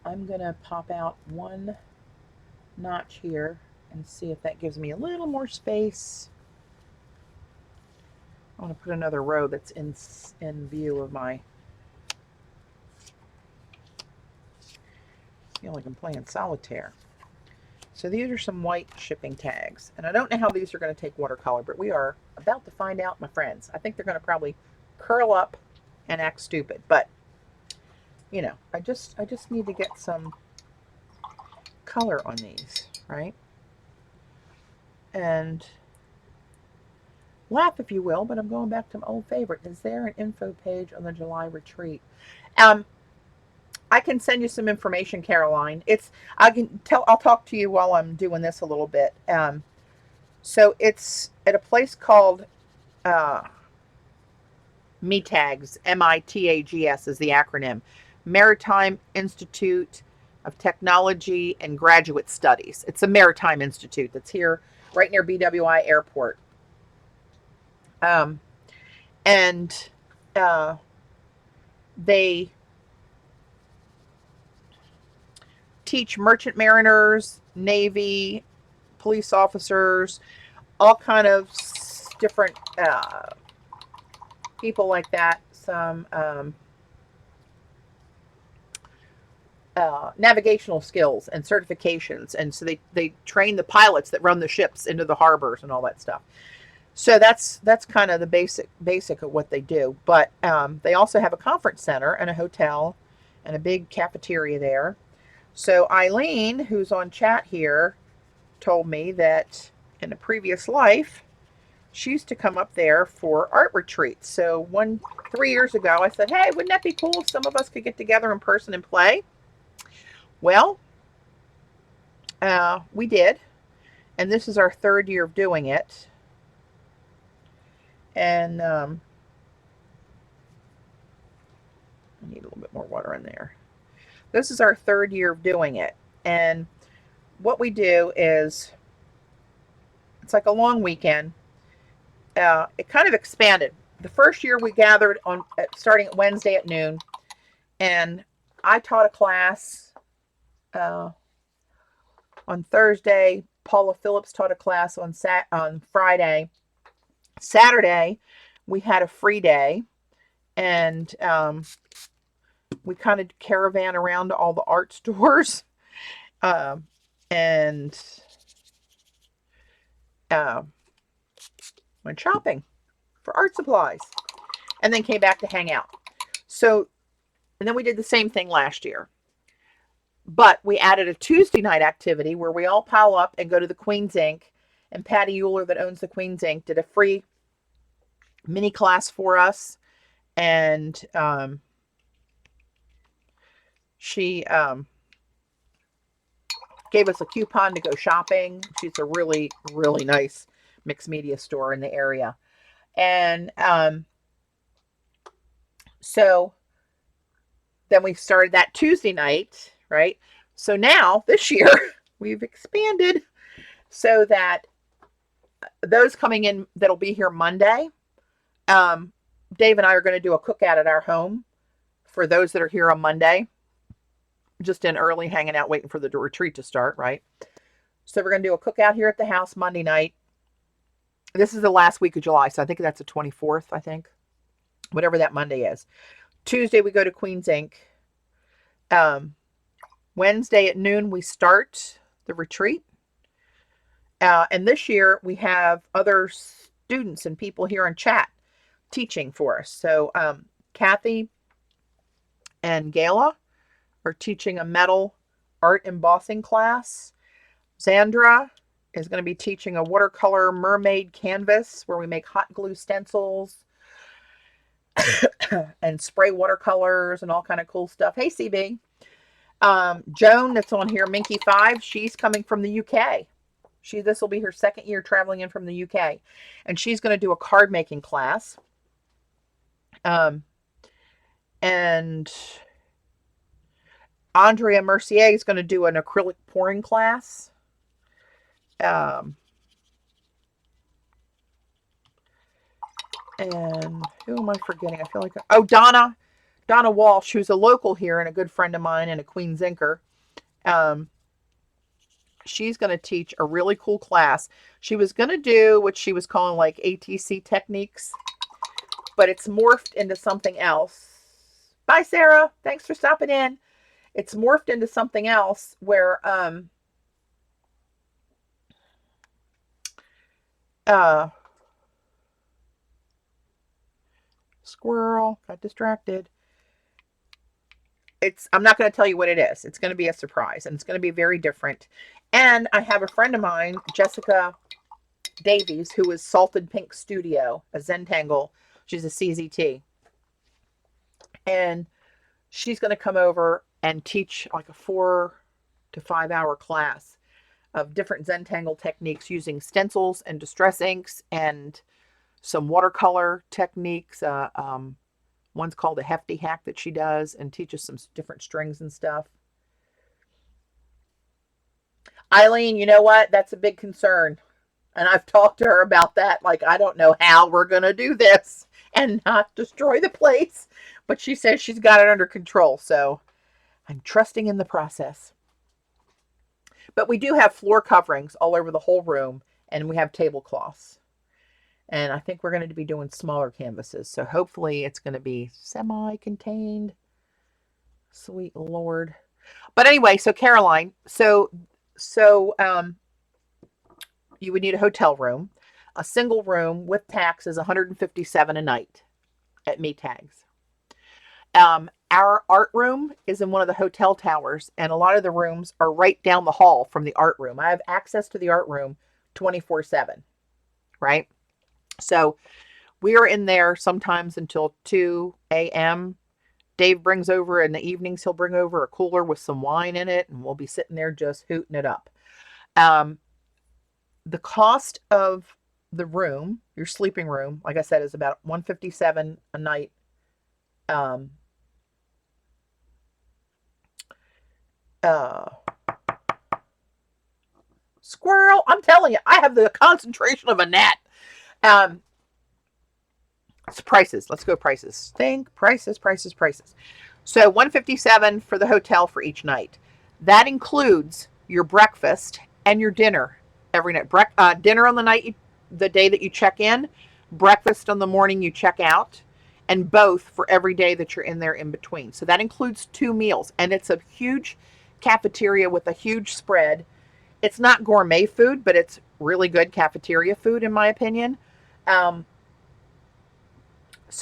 I'm going to pop out one notch here and see if that gives me a little more space. I want to put another row that's in view of my... I feel like I'm playing solitaire. So these are some white shipping tags. And I don't know how these are going to take watercolor, but we are about to find out, my friends. I think they're going to probably curl up and act stupid. But, you know, I just need to get some color on these, right? And laugh if you will, but I'm going back to my old favorite. Is there an info page on the July retreat? I can send you some information, Caroline. I'll talk to you while I'm doing this a little bit. So it's at a place called MITAGS, MITAGS is the acronym, Maritime Institute of Technology and Graduate Studies. It's a maritime institute that's here right near BWI Airport. They teach merchant mariners, Navy, police officers, all kind of different people like that. Some navigational skills and certifications. And so they train the pilots that run the ships into the harbors and all that stuff. So that's kind of the basic of what they do. But they also have a conference center and a hotel and a big cafeteria there. So Eileen, who's on chat here, told me that in a previous life she used to come up there for art retreats. So 3 years ago, I said, "Hey, wouldn't that be cool if some of us could get together in person and play?" Well, we did, and this is our third year of doing it. And I need a little bit more water in there. This is our third year of doing it, and what we do is it's like a long weekend. It kind of expanded. The first year we gathered on starting at Wednesday at noon, and I taught a class on Thursday. Paula Phillips taught a class on Friday. Saturday, we had a free day, and we kind of caravan around to all the art stores and went shopping for art supplies, and then came back to hang out. So, and then we did the same thing last year. But we added a Tuesday night activity where we all pile up and go to the Queen's Ink. And Patty Euler, that owns the Queen's Ink, did a free mini class for us. And she gave us a coupon to go shopping. She's a really, really nice mixed media store in the area. And so then we started that Tuesday night, right? So now this year we've expanded so that those coming in that'll be here Monday, Dave and I are going to do a cookout at our home for those that are here on Monday, just in early, hanging out, waiting for the retreat to start, right? So we're going to do a cookout here at the house Monday night. This is the last week of July, so I think that's the 24th, I think. Whatever that Monday is. Tuesday, we go to Queen's Ink. Wednesday at noon, we start the retreat. And this year, we have other students and people here in chat teaching for us. So Kathy and Gayla are teaching a metal art embossing class. Zandra is going to be teaching a watercolor mermaid canvas where we make hot glue stencils and spray watercolors and all kind of cool stuff. Hey, CB. Joan, that's on here, Minky 5, she's coming from the UK. This will be her second year traveling in from the UK. And she's going to do a card making class. And Andrea Mercier is going to do an acrylic pouring class. And who am I forgetting? I feel like, Donna Walsh, who's a local here and a good friend of mine and a Queen's Inker. She's going to teach a really cool class. She was going to do what she was calling like ATC techniques, but it's morphed into something else. Bye, Sarah. Thanks for stopping in. It's morphed into something else where squirrel got distracted. I'm not going to tell you what it is. It's going to be a surprise, and it's going to be very different. And I have a friend of mine, Jessica Davies, who is Salted Pink Studio, a Zentangle. She's a CZT. And she's going to come over and teach like a 4 to 5 hour class of different Zentangle techniques using stencils and distress inks and some watercolor techniques. One's called a hefty hack that she does and teaches some different strings and stuff. Eileen, you know what? That's a big concern. And I've talked to her about that. Like, I don't know how we're going to do this and not destroy the place. But she says she's got it under control. So I'm trusting in the process. But we do have floor coverings all over the whole room. And we have tablecloths. And I think we're going to be doing smaller canvases. So hopefully it's going to be semi-contained. Sweet Lord. But anyway, so Caroline, so you would need a hotel room. A single room with tax is $157 a night at Me Tags. Our art room is in one of the hotel towers, and a lot of the rooms are right down the hall from the art room. I have access to the art room 24/7, right? So we are in there sometimes until 2 a.m. Dave brings over in the evenings, he'll bring over a cooler with some wine in it, and we'll be sitting there just hooting it up. The cost of the room, your sleeping room, like I said, is about $157 a night. Squirrel, I'm telling you, I have the concentration of a gnat. It's prices. Let's go prices. Think prices. So $157 for the hotel for each night. That includes your breakfast and your dinner every night. Dinner on the day that you check in, breakfast on the morning you check out, and both for every day that you're in there in between. So that includes 2 meals, and it's a huge cafeteria with a huge spread. It's not gourmet food, but it's really good cafeteria food, in my opinion. So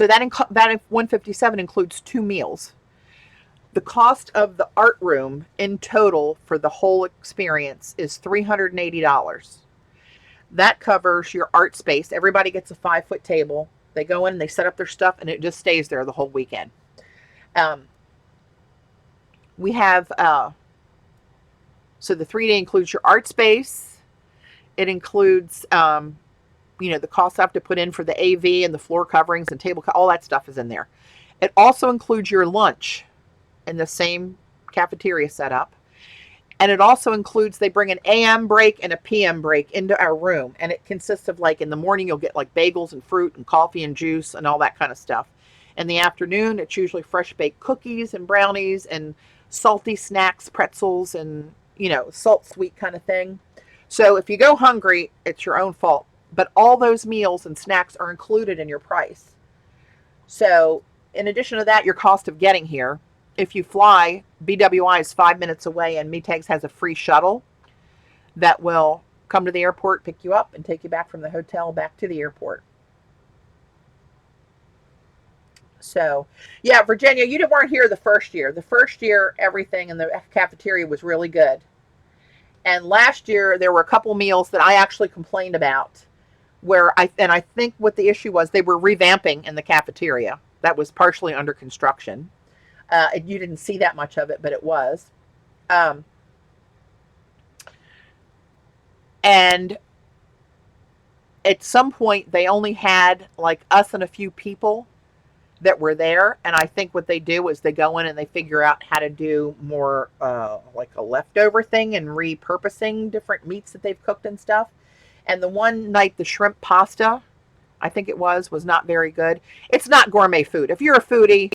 that $157 includes 2 meals. The cost of the art room in total for the whole experience is $380. That covers your art space. Everybody gets a 5-foot table. They go in and they set up their stuff, and it just stays there the whole weekend. We have so the 3-day includes your art space. It includes the costs I have to put in for the AV and the floor coverings and table, all that stuff is in there. It also includes your lunch in the same cafeteria setup. And it also includes, they bring an AM break and a PM break into our room. And it consists of, like, in the morning, you'll get like bagels and fruit and coffee and juice and all that kind of stuff. In the afternoon, it's usually fresh baked cookies and brownies and salty snacks, pretzels, and, salt sweet kind of thing. So if you go hungry, it's your own fault. But all those meals and snacks are included in your price. So in addition to that, your cost of getting here, if you fly, BWI is 5 minutes away, and MeTags has a free shuttle that will come to the airport, pick you up, and take you back from the hotel back to the airport. So, yeah, Virginia, you weren't here the first year. The first year, everything in the cafeteria was really good. And last year, there were a couple meals that I actually complained about, where I think what the issue was, they were revamping in the cafeteria. That was partially under construction. You didn't see that much of it, but it was. And at some point, they only had like us and a few people that were there. And I think what they do is they go in and they figure out how to do more like a leftover thing and repurposing different meats that they've cooked and stuff. And the one night, the shrimp pasta, I think it was not very good. It's not gourmet food. If you're a foodie,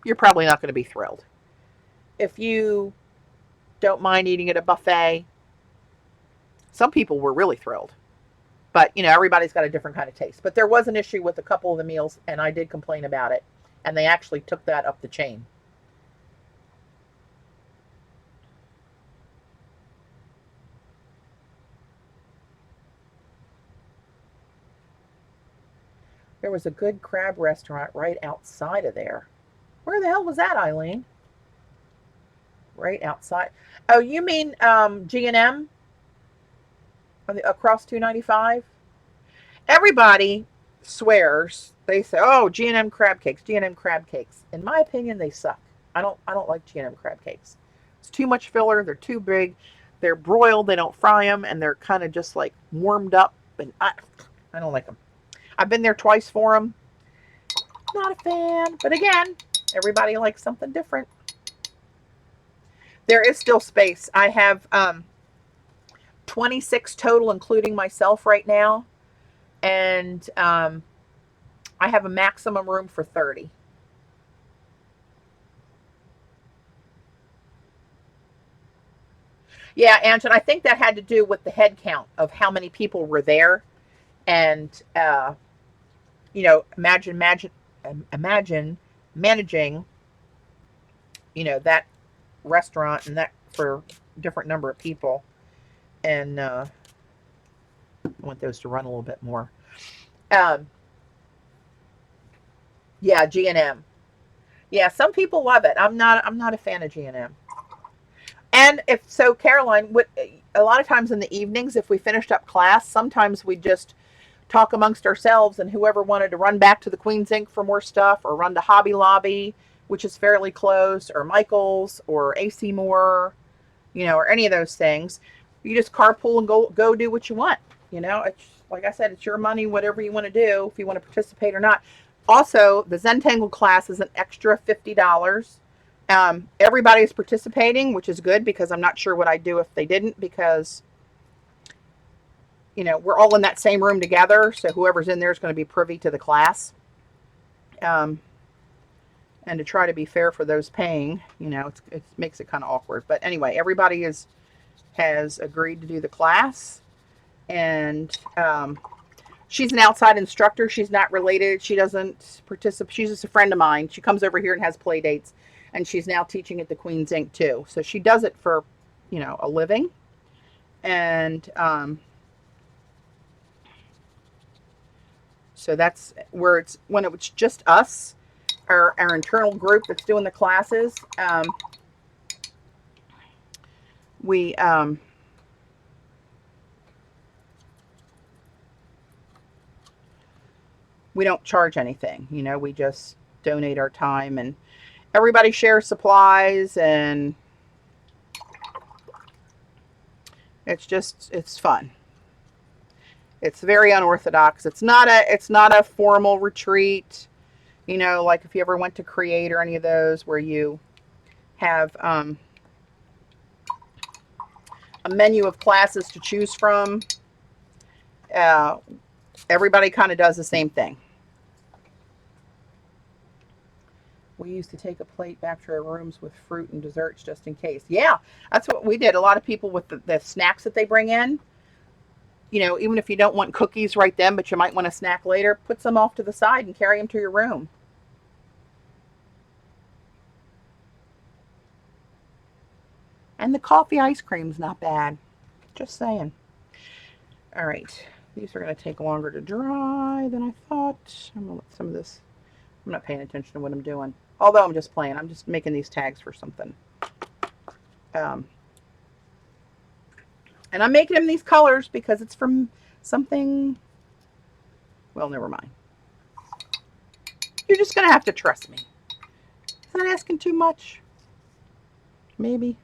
you're probably not going to be thrilled. If you don't mind eating at a buffet, some people were really thrilled. But, everybody's got a different kind of taste. But there was an issue with a couple of the meals, and I did complain about it. And they actually took that up the chain. There was a good crab restaurant right outside of there. Where the hell was that, Eileen? Right outside. Oh, you mean G&M? Across 295? Everybody swears. They say, "Oh, G&M crab cakes, G&M crab cakes." In my opinion, they suck. I don't like G&M crab cakes. It's too much filler. They're too big. They're broiled. They don't fry them, and they're kind of just like warmed up. And I don't like them. I've been there twice for them. Not a fan. But again, everybody likes something different. There is still space. I have 26 total, including myself right now. And I have a maximum room for 30. Yeah, Angela, I think that had to do with the head count of how many people were there. And, imagine managing, that restaurant and that for a different number of people. And I want those to run a little bit more. Um, yeah, G&M. Yeah, some people love it. I'm not a fan of G&M. And if so, Caroline, what a lot of times in the evenings, if we finished up class, sometimes we just talk amongst ourselves, and whoever wanted to run back to the Queen's Ink for more stuff, or run to Hobby Lobby, which is fairly close, or Michael's, or AC Moore, or any of those things, you just carpool and go do what you want. It's like I said, it's your money, whatever you want to do, if you want to participate or not. Also, the Zentangle class is an extra $50. Everybody's participating, which is good, because I'm not sure what I'd do if they didn't, because we're all in that same room together, so whoever's in there is going to be privy to the class. And to try to be fair for those paying, it makes it kind of awkward. But anyway, everybody has agreed to do the class, and she's an outside instructor. She's not related. She doesn't participate. She's just a friend of mine. She comes over here and has play dates, and she's now teaching at the Queen's Ink too. So she does it for, a living. And so that's where when it's just us, our internal group that's doing the classes. We don't charge anything. We just donate our time, and everybody shares supplies, and it's fun. It's very unorthodox. It's not a formal retreat, like if you ever went to Create or any of those, where you have a menu of classes to choose from. Everybody kind of does the same thing. We used to take a plate back to our rooms with fruit and desserts just in case. Yeah, that's what we did. A lot of people with the snacks that they bring in, even if you don't want cookies right then, but you might want a snack later, put some off to the side and carry them to your room. And the coffee ice cream's not bad. Just saying. All right. These are going to take longer to dry than I thought. I'm going to let some of this, I'm not paying attention to what I'm doing. Although I'm just playing. I'm just making these tags for something. And I'm making them these colors because it's from something. Well, never mind. You're just going to have to trust me. Is that asking too much? Maybe.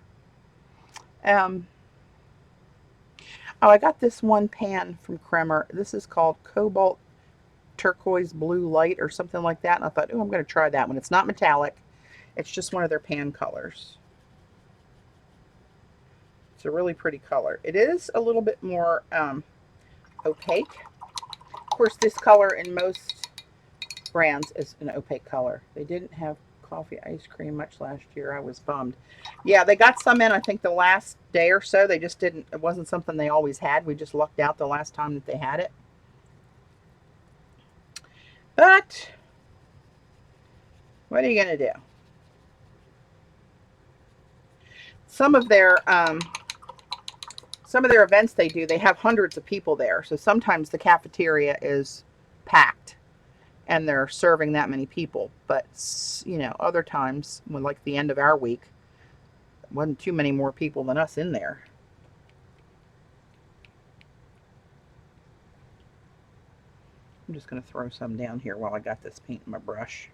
Oh, I got this one pan from Kremer. This is called Cobalt Turquoise Blue Light or something like that. And I thought, oh, I'm going to try that one. It's not metallic. It's just one of their pan colors. It's a really pretty color. It is a little bit more opaque. Of course, this color in most brands is an opaque color. They didn't have coffee ice cream much last year. I was bummed. Yeah, they got some in, I think, the last day or so. They just didn't, it wasn't something they always had. We just lucked out the last time that they had it. But what are you going to do? Some of their events they do, they have hundreds of people there. So sometimes the cafeteria is packed and they're serving that many people. But, other times, when like the end of our week, wasn't too many more people than us in there. I'm just going to throw some down here while I got this paint in my brush.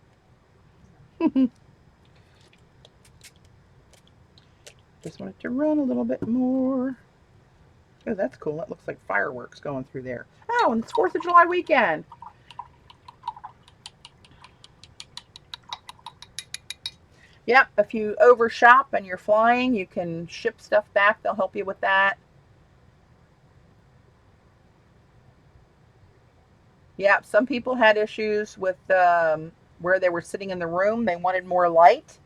Just want it to run a little bit more. Oh, that's cool. That looks like fireworks going through there. Oh, and it's 4th of July weekend. Yep, if you overshop and you're flying, you can ship stuff back. They'll help you with that. Yeah, some people had issues with where they were sitting in the room. They wanted more light,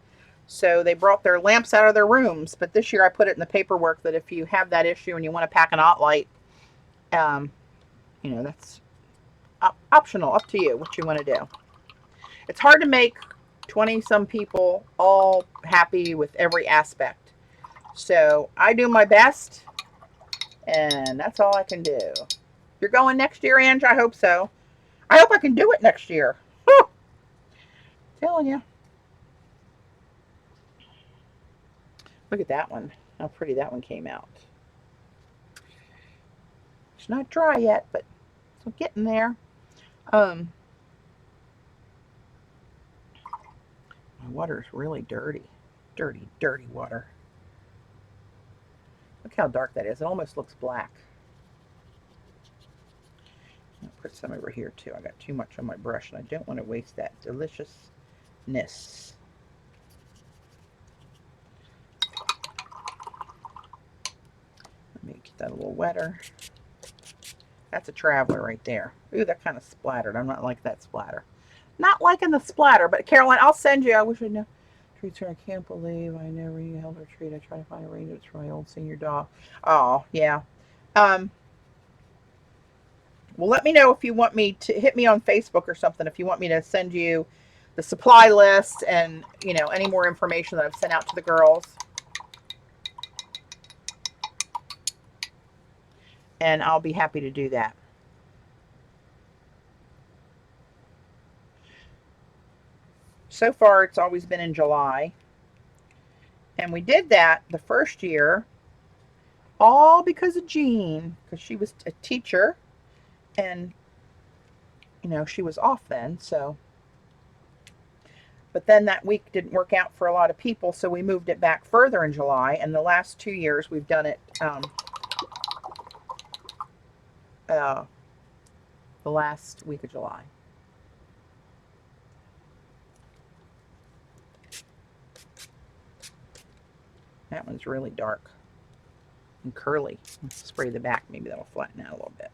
so they brought their lamps out of their rooms. But this year I put it in the paperwork that if you have that issue and you want to pack an OT light, that's optional, up to you what you want to do. It's hard to make 20-some people all happy with every aspect. So I do my best, and that's all I can do. You're going next year, Ange? I hope so. I hope I can do it next year. Whew. Telling you. Look at that one. How pretty that one came out. It's not dry yet, but it's getting there. My water is really dirty. Dirty, dirty water. Look how dark that is. It almost looks black. I'll put some over here too. I got too much on my brush and I don't want to waste that deliciousness. Let me get that a little wetter. That's a traveler right there. Ooh, that kind of splattered. I'm not like that splatter. Not liking the splatter, but Caroline, I'll send you. I wish I knew. Treats her. I can't believe I never held her treat. I try to find arrangements for my old senior dog. Oh, yeah. Well, let me know if you want me to hit me on Facebook or something. If you want me to send you the supply list and, you know, any more information that I've sent out to the girls. And I'll be happy to do that. So far, it's always been in July. And we did that the first year all because of Jean, because she was a teacher and, you know, she was off then. So, but then that week didn't work out for a lot of people. So we moved it back further in July. And the last 2 years we've done it the last week of July. That one's really dark and curly. Let's spray the back. Maybe that'll flatten out a little bit.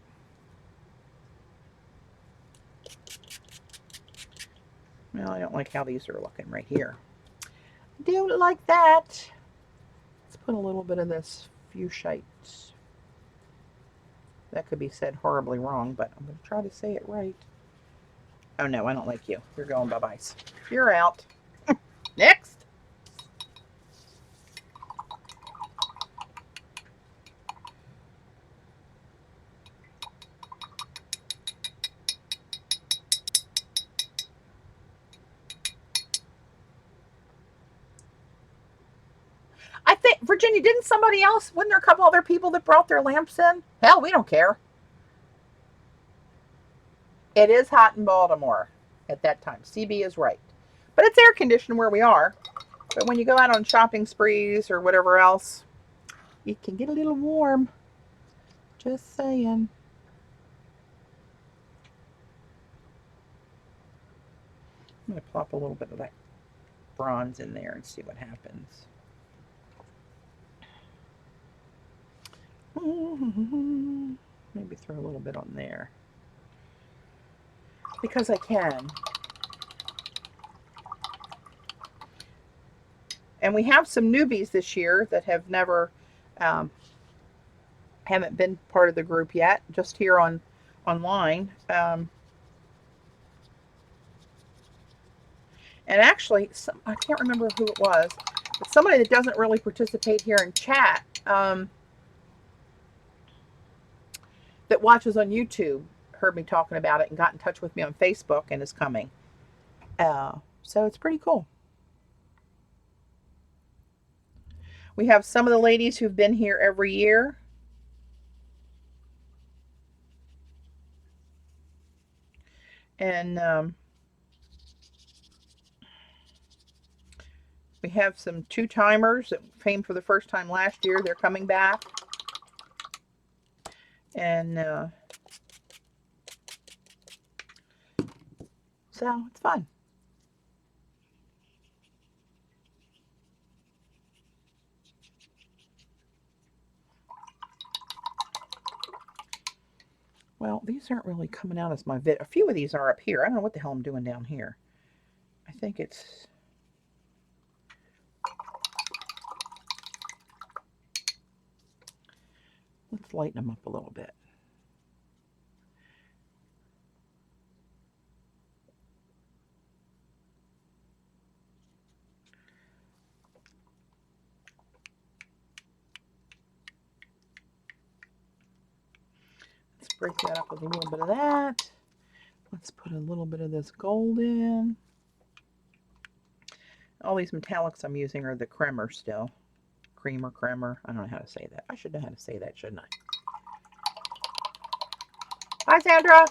Well, I don't like how these are looking right here. I don't like that. Let's put a little bit of this fuchsite. That could be said horribly wrong, but I'm going to try to say it right. Oh no, I don't like you. You're going bye-byes. You're out. Next. I think, Virginia, didn't somebody else, wasn't there a couple other people that brought their lamps in? Hell, we don't care. It is hot in Baltimore at that time. CB is right. But it's air conditioned where we are. But when you go out on shopping sprees or whatever else, it can get a little warm. Just saying. I'm going to plop a little bit of that bronze in there and see what happens. Maybe throw a little bit on there. Because I can. And we have some newbies this year that have never, haven't been part of the group yet, just here online. And actually, I can't remember who it was, but somebody that doesn't really participate here in chat, that watches on YouTube, heard me talking about it and got in touch with me on Facebook and is coming. So it's pretty cool. We have some of the ladies who've been here every year. And we have some two-timers that came for the first time last year. They're coming back. And so it's fun. Well, these aren't really coming out as my vid. A few of these are up here. I don't know what the hell I'm doing down here. I think it's... Let's lighten them up a little bit. Let's break that up with a little bit of that. Let's put a little bit of this gold in. All these metallics I'm using are the Kremer still. Kremer. I don't know how to say that. I should know how to say that, shouldn't I? Hi, Sandra.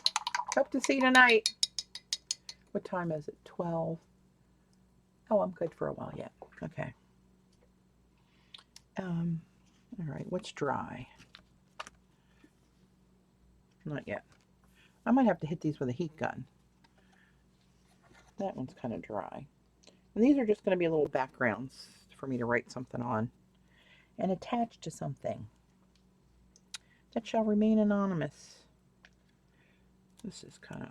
Hope to see you tonight. What time is it? 12. Oh, I'm good for a while yet. Okay. All right. What's dry? Not yet. I might have to hit these with a heat gun. That one's kind of dry. And these are just going to be little backgrounds for me to write something on and attach to something that shall remain anonymous. This is kind of...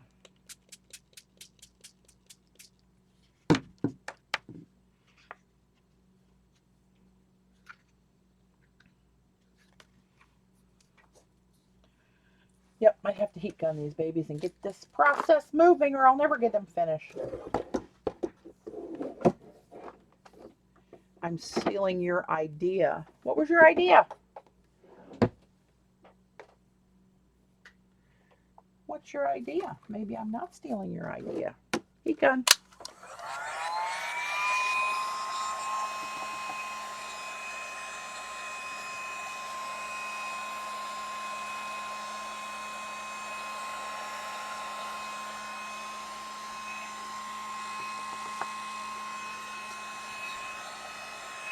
Yep, might have to heat gun these babies and get this process moving or I'll never get them finished. I'm stealing your idea. What was your idea? What's your idea? Maybe I'm not stealing your idea. Heat gun.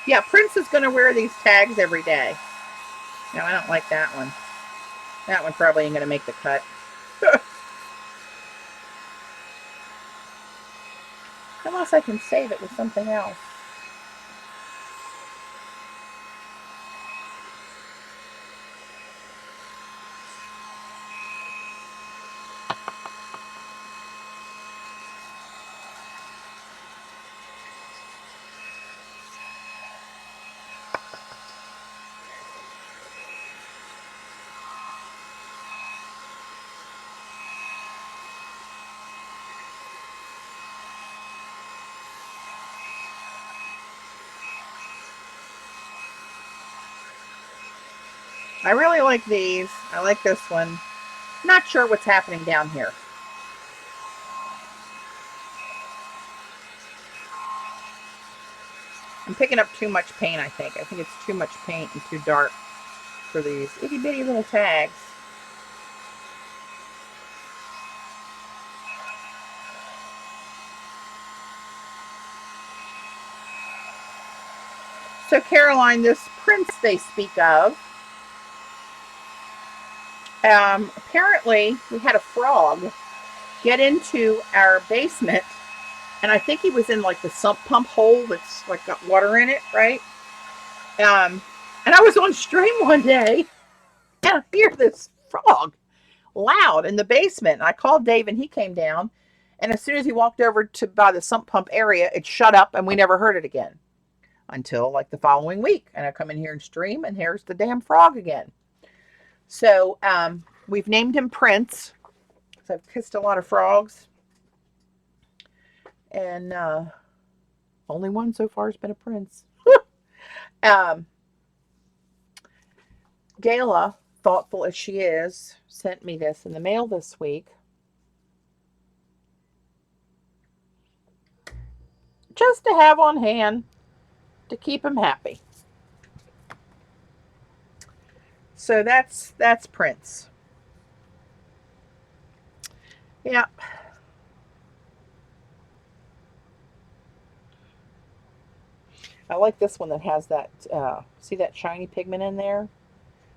Yeah, Prince is going to wear these tags every day. No, I don't like that one. That one probably ain't going to make the cut. Unless I can save it with something else. I really like these. I like this one. Not sure what's happening down here. I'm picking up too much paint, I think. I think it's too much paint and too dark for these itty bitty little tags. So Caroline, this Prince they speak of, apparently we had a frog get into our basement, and I think he was in like the sump pump hole that's like got water in it, right? And I was on stream one day and I hear this frog loud in the basement. And I called Dave and he came down, and as soon as he walked over to by the sump pump area, it shut up and we never heard it again until like the following week. And I come in here and stream, and here's the damn frog again. So we've named him Prince because I've kissed a lot of frogs, and only one so far has been a prince. Gayla, thoughtful as she is, sent me this in the mail this week. Just to have on hand to keep him happy. So that's Prince. Yeah. I like this one that has that, see that shiny pigment in there?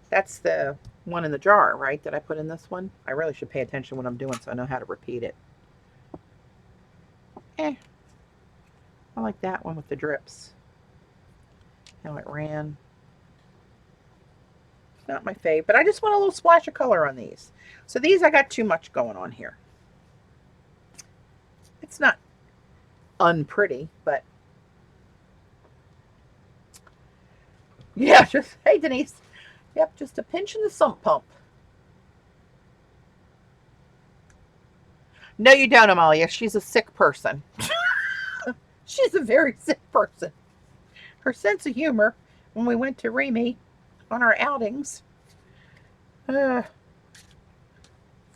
That's the one in the jar, right, that I put in this one? I really should pay attention to what I'm doing so I know how to repeat it. I like that one with the drips. How it ran. Not my fave, but I just want a little splash of color on these. So these, I got too much going on here. It's not unpretty, but yeah, just, hey Denise. Yep, just a pinch in the sump pump. No, you don't, Amalia. She's a sick person. She's a very sick person. Her sense of humor, when we went to Remy on our outings,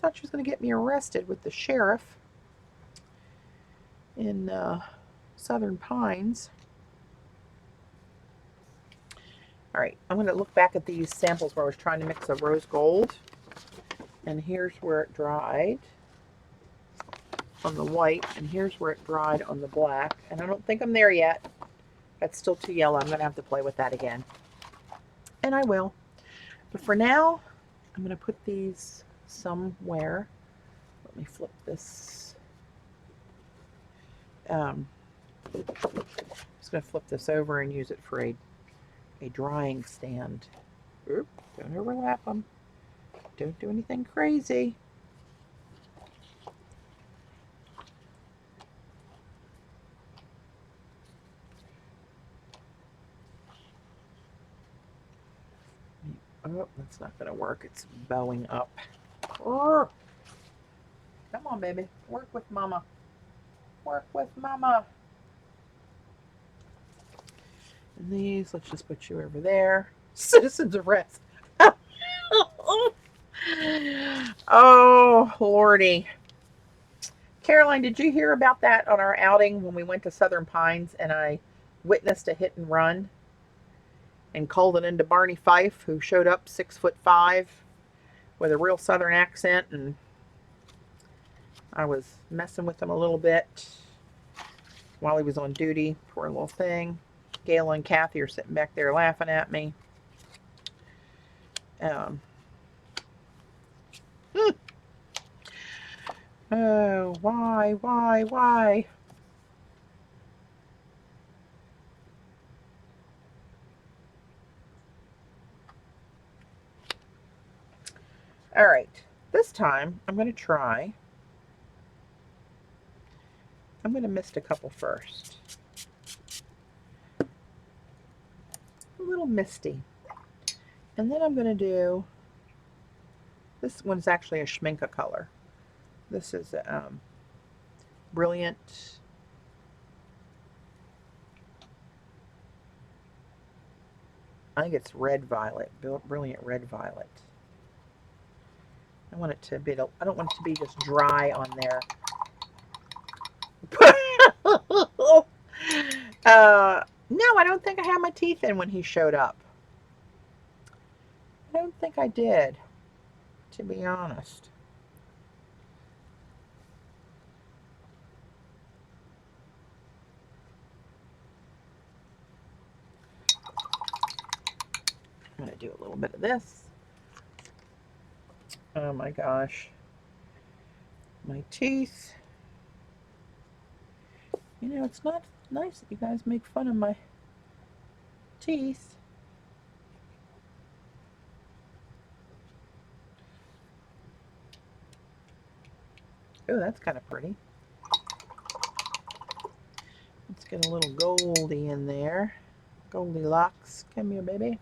thought she was going to get me arrested with the sheriff in Southern Pines. All right, I'm going to look back at these samples where I was trying to mix a rose gold. And here's where it dried on the white, and here's where it dried on the black. And I don't think I'm there yet. That's still too yellow. I'm going to have to play with that again. And I will. But for now, I'm going to put these somewhere. Let me flip this. I'm just going to flip this over and use it for a drying stand. Oop, don't overlap them. Don't do anything crazy. Oh, that's not going to work. It's bowing up. Come on, baby. Work with mama. Work with mama. And these, let's just put you over there. Citizens arrest. Oh, Lordy. Caroline, did you hear about that on our outing when we went to Southern Pines and I witnessed a hit and run and called it into Barney Fife, who showed up 6'5" with a real Southern accent, and I was messing with him a little bit while he was on duty. Poor little thing. Gail and Kathy are sitting back there laughing at me. Oh, why? All right, this time I'm going to try. I'm going to mist a couple first. A little misty. And then I'm going to do, this one's actually a Schminke color. This is Brilliant. I think it's red violet, Brilliant red violet. I want it to be, I don't want it to be just dry on there. No, I don't think I had my teeth in when he showed up. I don't think I did, to be honest. I'm going to do a little bit of this. Oh my gosh. My teeth. You know, it's not nice that you guys make fun of my teeth. Oh, that's kind of pretty. Let's get a little Goldie in there. Goldilocks. Come here, baby.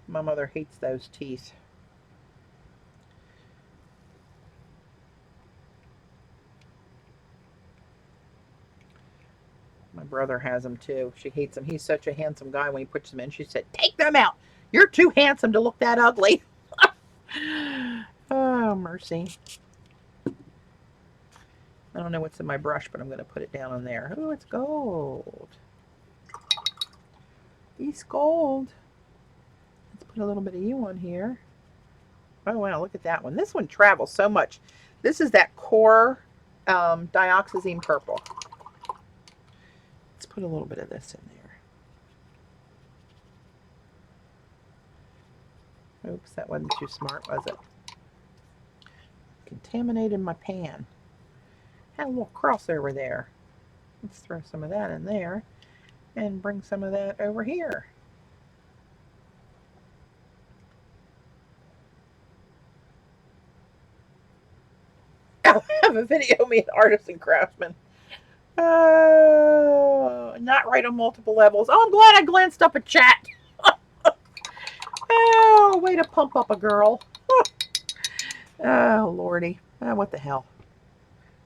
My mother hates those teeth. My brother has them too. She hates them. He's such a handsome guy when he puts them in. She said, take them out. You're too handsome to look that ugly. Oh, mercy. I don't know what's in my brush, but I'm going to put it down on there. Oh, it's gold. It's gold. Let's put a little bit of you on here. Oh, wow, look at that one. This one travels so much. This is that core Dioxygen Purple. Let's put a little bit of this in there. Oops, that wasn't too smart, was it? Contaminated my pan. Had a little crossover there. Let's throw some of that in there and bring some of that over here. I have a video of me an artist and craftsman. Not right on multiple levels. Oh, I'm glad I glanced up a chat. Oh, way to pump up a girl. Oh, Lordy. Oh, what the hell?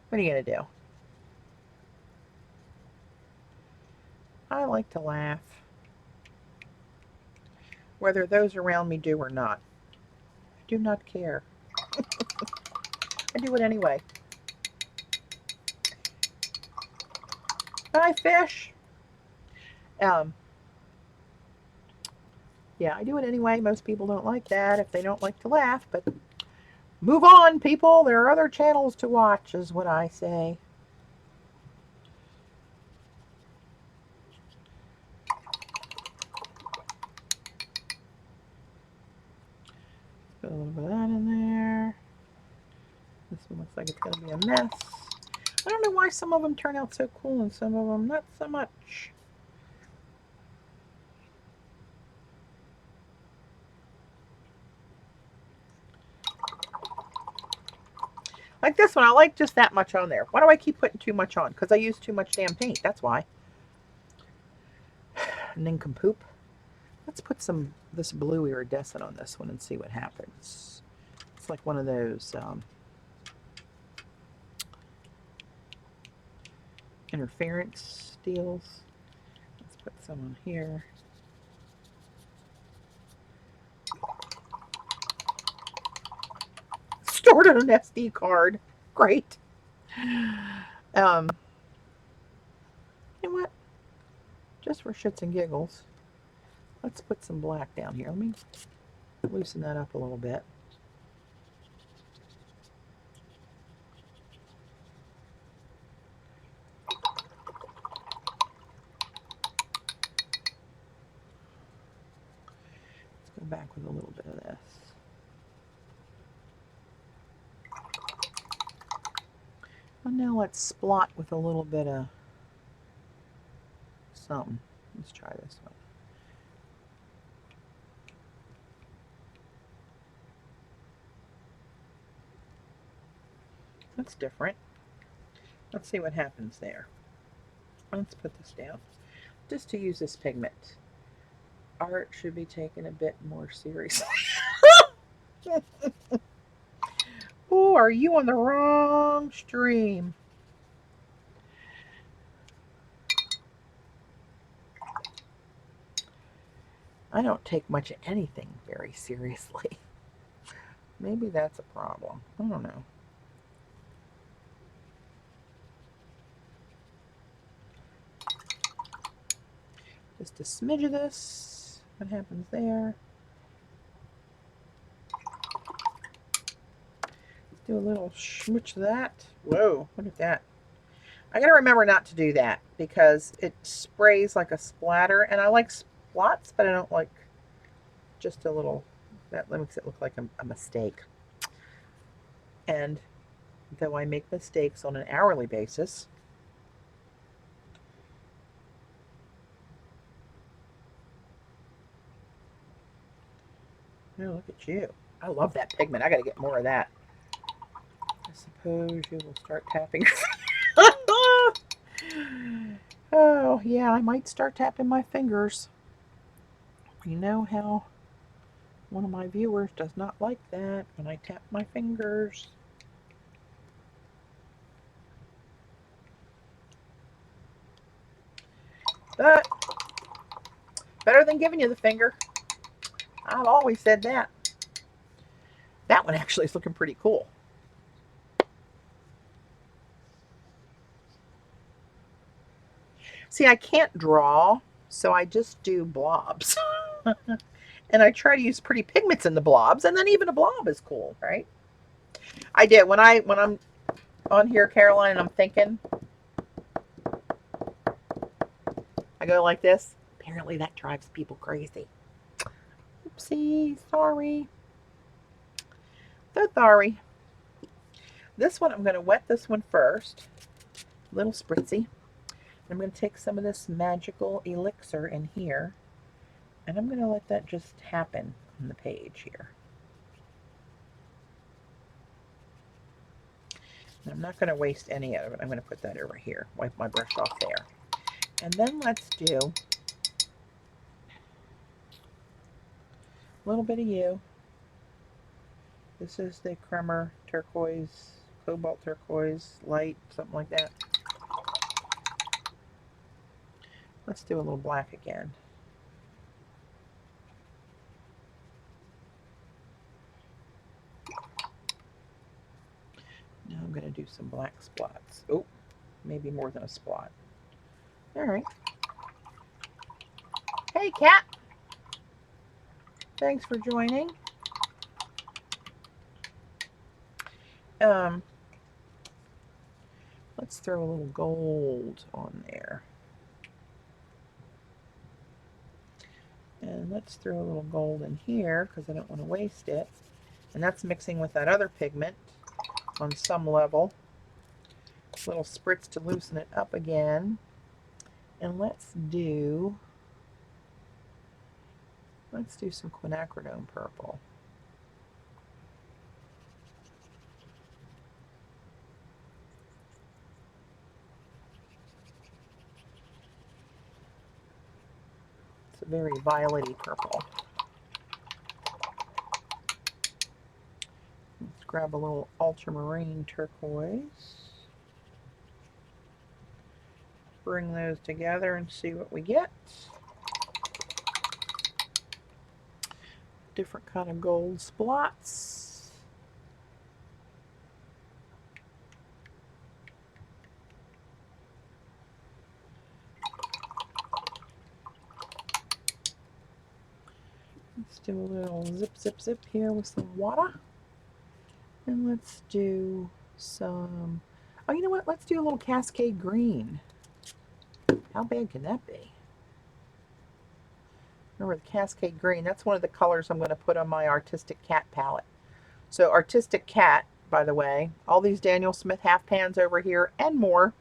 What are you going to do? I like to laugh. Whether those around me do or not. do not care. I do it anyway. Bye, fish. Yeah, I do it anyway. Most people don't like that if they don't like to laugh, but move on, people. There are other channels to watch, is what I say. Put a little bit of that in there. This one looks like it's going to be a mess. I don't know why some of them turn out so cool and some of them not so much. Like this one, I like just that much on there. Why do I keep putting too much on? Because I use too much damn paint. That's why. Nincompoop. Let's put this blue iridescent on this one and see what happens. It's like one of those interference deals. Let's put some on here. Stored on an SD card. Great. You know what? Just for shits and giggles, let's put some black down here. Let me loosen that up a little bit. Let's go back with a little bit of this. And now let's splot with a little bit of something. Let's try this one. That's different. Let's see what happens there. Let's put this down. Just to use this pigment. Art should be taken a bit more seriously. Oh, are you on the wrong stream? I don't take much of anything very seriously. Maybe that's a problem. I don't know. Just a smidge of this. What happens there? Let's do a little smooch of that. Whoa, look at that. I gotta remember not to do that because it sprays like a splatter, and I like splots, but I don't like just a little. That makes it look like a mistake. And though I make mistakes on an hourly basis, oh, look at you. I love that pigment. I gotta get more of that. I suppose you will start tapping. Oh, yeah, I might start tapping my fingers. You know how one of my viewers does not like that when I tap my fingers. But better than giving you the finger. I've always said that. That one actually is looking pretty cool. See, I can't draw, so I just do blobs. And I try to use pretty pigments in the blobs, and then even a blob is cool, right? I did. When I'm on here, Caroline, and I'm thinking, I go like this. Apparently that drives people crazy. Oopsie, sorry. So sorry. This one, I'm going to wet this one first. A little spritzy. I'm going to take some of this magical elixir in here, and I'm going to let that just happen on the page here. And I'm not going to waste any of it. I'm going to put that over here. Wipe my brush off there. And then let's do a little bit of you. This is the Kremer turquoise, cobalt turquoise, light, something like that. Let's do a little black again. going to do some black spots. Oh, maybe more than a spot. All right. Hey, Cat. Thanks for joining. Let's throw a little gold on there. And let's throw a little gold in here because I don't want to waste it. And that's mixing with that other pigment on some level. A little spritz to loosen it up again. And let's do some quinacridone purple. It's a very violety purple. Let's grab a little Ultramarine Turquoise. Bring those together and see what we get. Different kind of gold splots. Let's do a little zip, zip, zip here with some water. And let's do some, oh, you know what? Let's do a little Cascade Green. How bad can that be? Remember the Cascade Green, that's one of the colors I'm going to put on my Artistic Cat palette. So Artistic Cat, by the way, all these Daniel Smith half pans over here and more,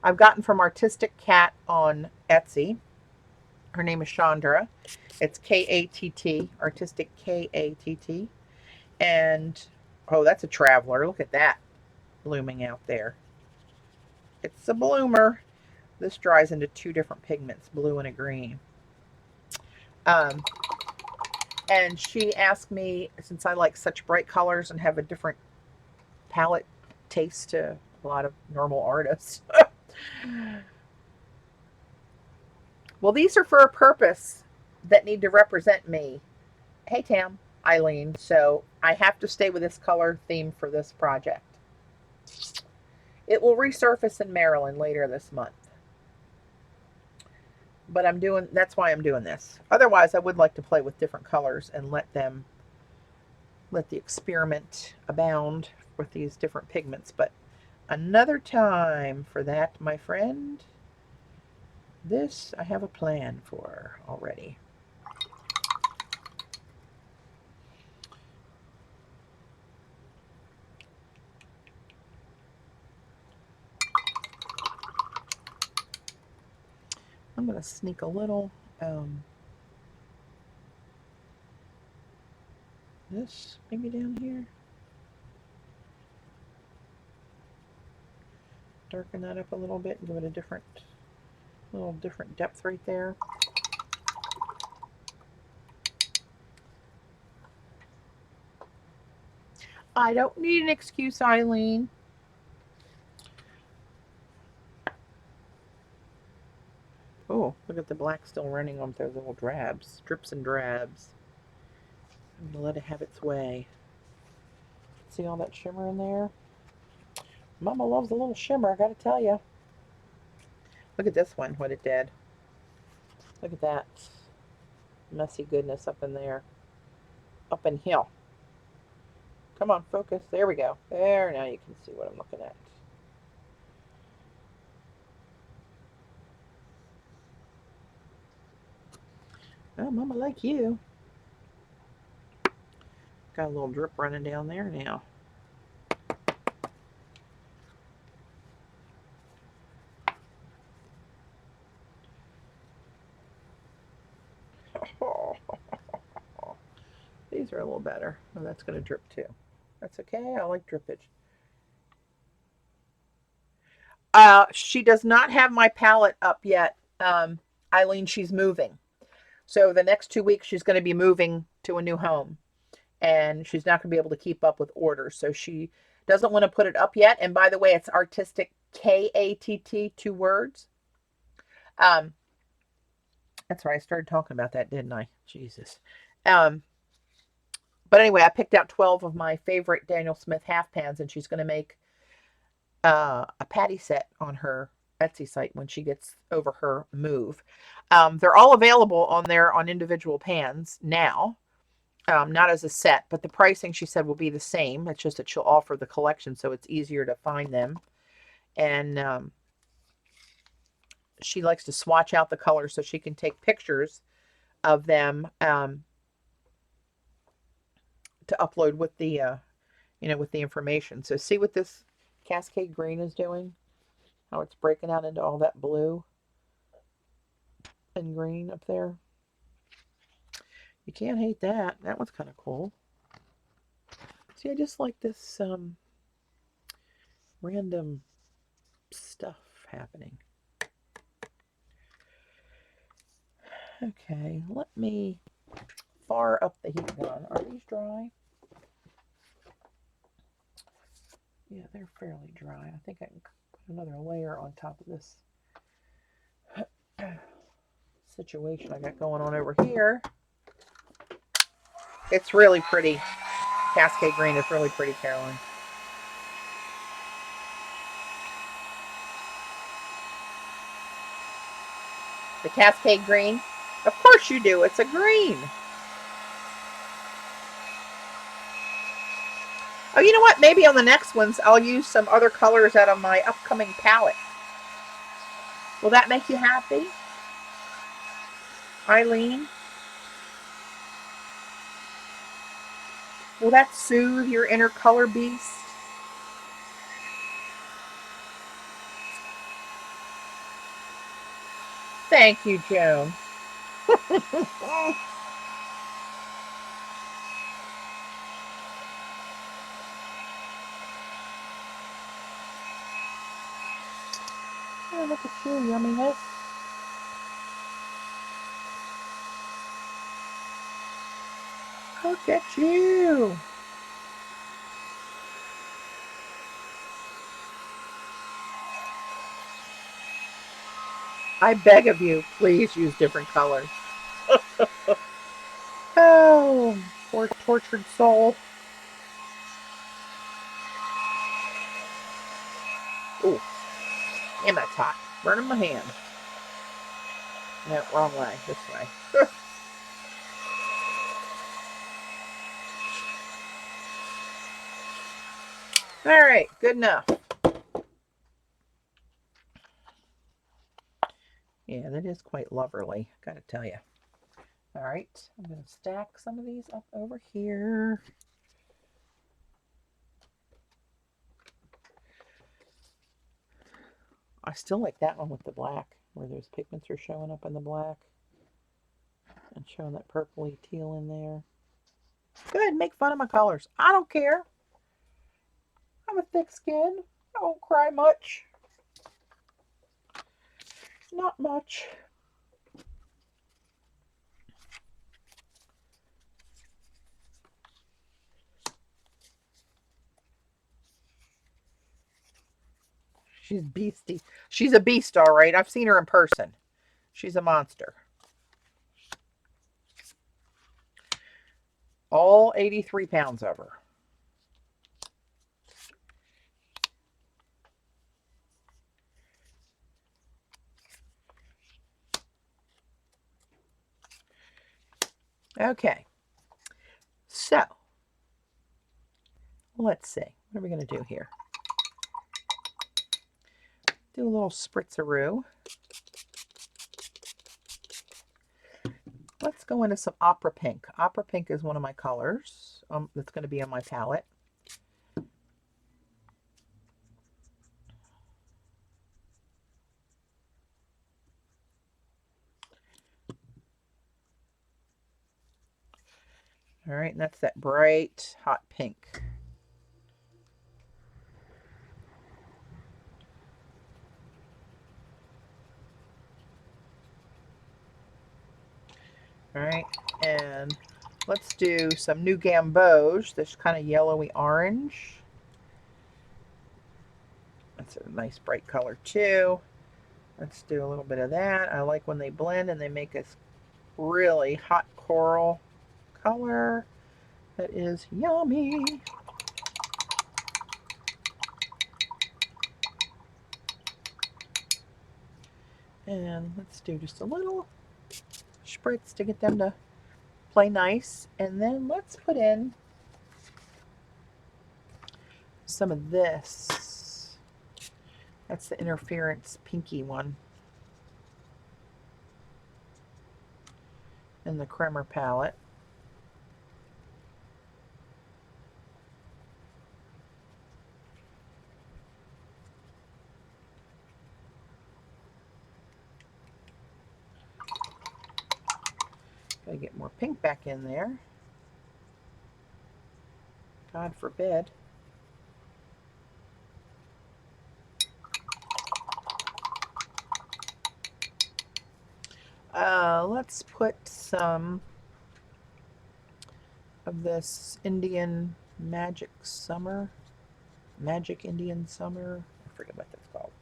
I've gotten from Artistic Cat on Etsy. Her name is Chandra. It's K-A-T-T, Artistic K-A-T-T. And, oh, that's a traveler. Look at that blooming out there. It's a bloomer. This dries into two different pigments, blue and a green. And she asked me, since I like such bright colors and have a different palette taste to a lot of normal artists. Well, these are for a purpose that need to represent me. Hey, Tam, Eileen. So I have to stay with this color theme for this project. It will resurface in Maryland later this month. But that's why I'm doing this. Otherwise, I would like to play with different colors and let the experiment abound with these different pigments. But another time for that, my friend. This I have a plan for already. I'm going to sneak a little this maybe down here. Darken that up a little bit and give it a little different depth right there. I don't need an excuse, Eileen. Oh, look at the black still running on those little drabs, drips and drabs. I'm gonna let it have its way. See all that shimmer in there? Mama loves a little shimmer, I gotta tell you. Look at this one, what it did. Look at that messy goodness up in there. Up in here. Come on, focus. There we go. There, now you can see what I'm looking at. Oh, Mama like you. Got a little drip running down there now. These are a little better. Oh, that's going to drip too. That's okay. I like drippage. She does not have my palette up yet. Eileen, she's moving. So the next 2 weeks, she's going to be moving to a new home. And she's not going to be able to keep up with orders. So she doesn't want to put it up yet. And by the way, it's Artistic K-A-T-T, 2 words. That's right. I started talking about that, didn't I? Jesus. But anyway, I picked out 12 of my favorite Daniel Smith half pans, and she's going to make a Patti set on her Etsy site when she gets over her move. They're all available on there on individual pans now. Not as a set, but the pricing, she said, will be the same. It's just that she'll offer the collection, so it's easier to find them. And she likes to swatch out the colors so she can take pictures of them to upload with the with the information. So see what this Cascade Green is doing? How it's breaking out into all that blue and green up there. You can't hate that. That one's kind of cool. See, I just like this random stuff happening. Okay, let me fire up the heat gun. Are these dry? Yeah, they're fairly dry. I think I can put another layer on top of this situation I got going on over here. It's really pretty. Cascade Green is really pretty, Caroline. The Cascade Green? Of course you do. It's a green. Oh, you know what? Maybe on the next ones, I'll use some other colors out of my upcoming palette. Will that make you happy? Eileen? Will that soothe your inner color beast? Thank you, Joan. Oh, look at you, yumminess. Look at you. I beg of you, please use different colors. Oh, poor tortured soul. Ooh, damn, that's hot. Burning my hand. No, wrong way. This way. All right, good enough. Yeah, that is quite loverly, gotta tell you. All right, I'm going to stack some of these up over here. I still like that one with the black, where those pigments are showing up in the black and showing that purpley teal in there. Go ahead and make fun of my colors. I don't care. I have a thick skin. I won't cry much. Not much. She's beastie. She's a beast, all right. I've seen her in person. She's a monster. All 83 pounds of her. Okay. So, let's see. What are we going to do here? Do a little spritzeroo. Let's go into some Opera Pink. Opera Pink is one of my colors that's going to be on my palette. All right, and that's that bright, hot pink. All right, and let's do some New Gamboge, this kind of yellowy orange. That's a nice bright color too. Let's do a little bit of that. I like when they blend and they make a really hot coral color. That is yummy. And let's do just a little spritz to get them to play nice. And then let's put in some of this. That's the interference pinky one in the Kremer palette. Gotta get more pink back in there. God forbid. Let's put some of this Indian Magic Summer. Magic Indian Summer. I forget what that's called.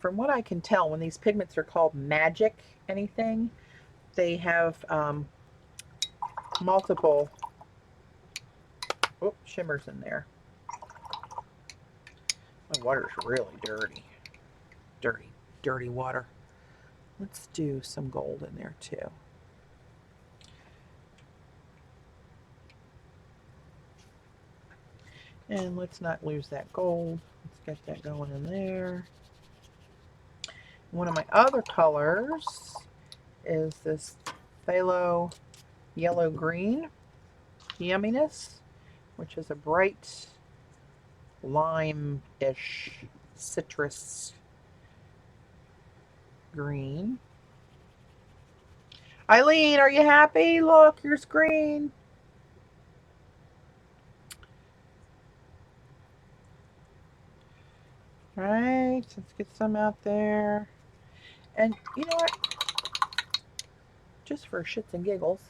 From what I can tell, when these pigments are called magic anything, they have multiple shimmers in there. My water's really dirty. Dirty water. Let's do some gold in there too. And let's not lose that gold. Let's get that going in there. One of my other colors is this phthalo yellow green yumminess, which is a bright lime-ish citrus green. Eileen, are you happy? Look, your screen. Right, let's get some out there. And you know what? Just for shits and giggles,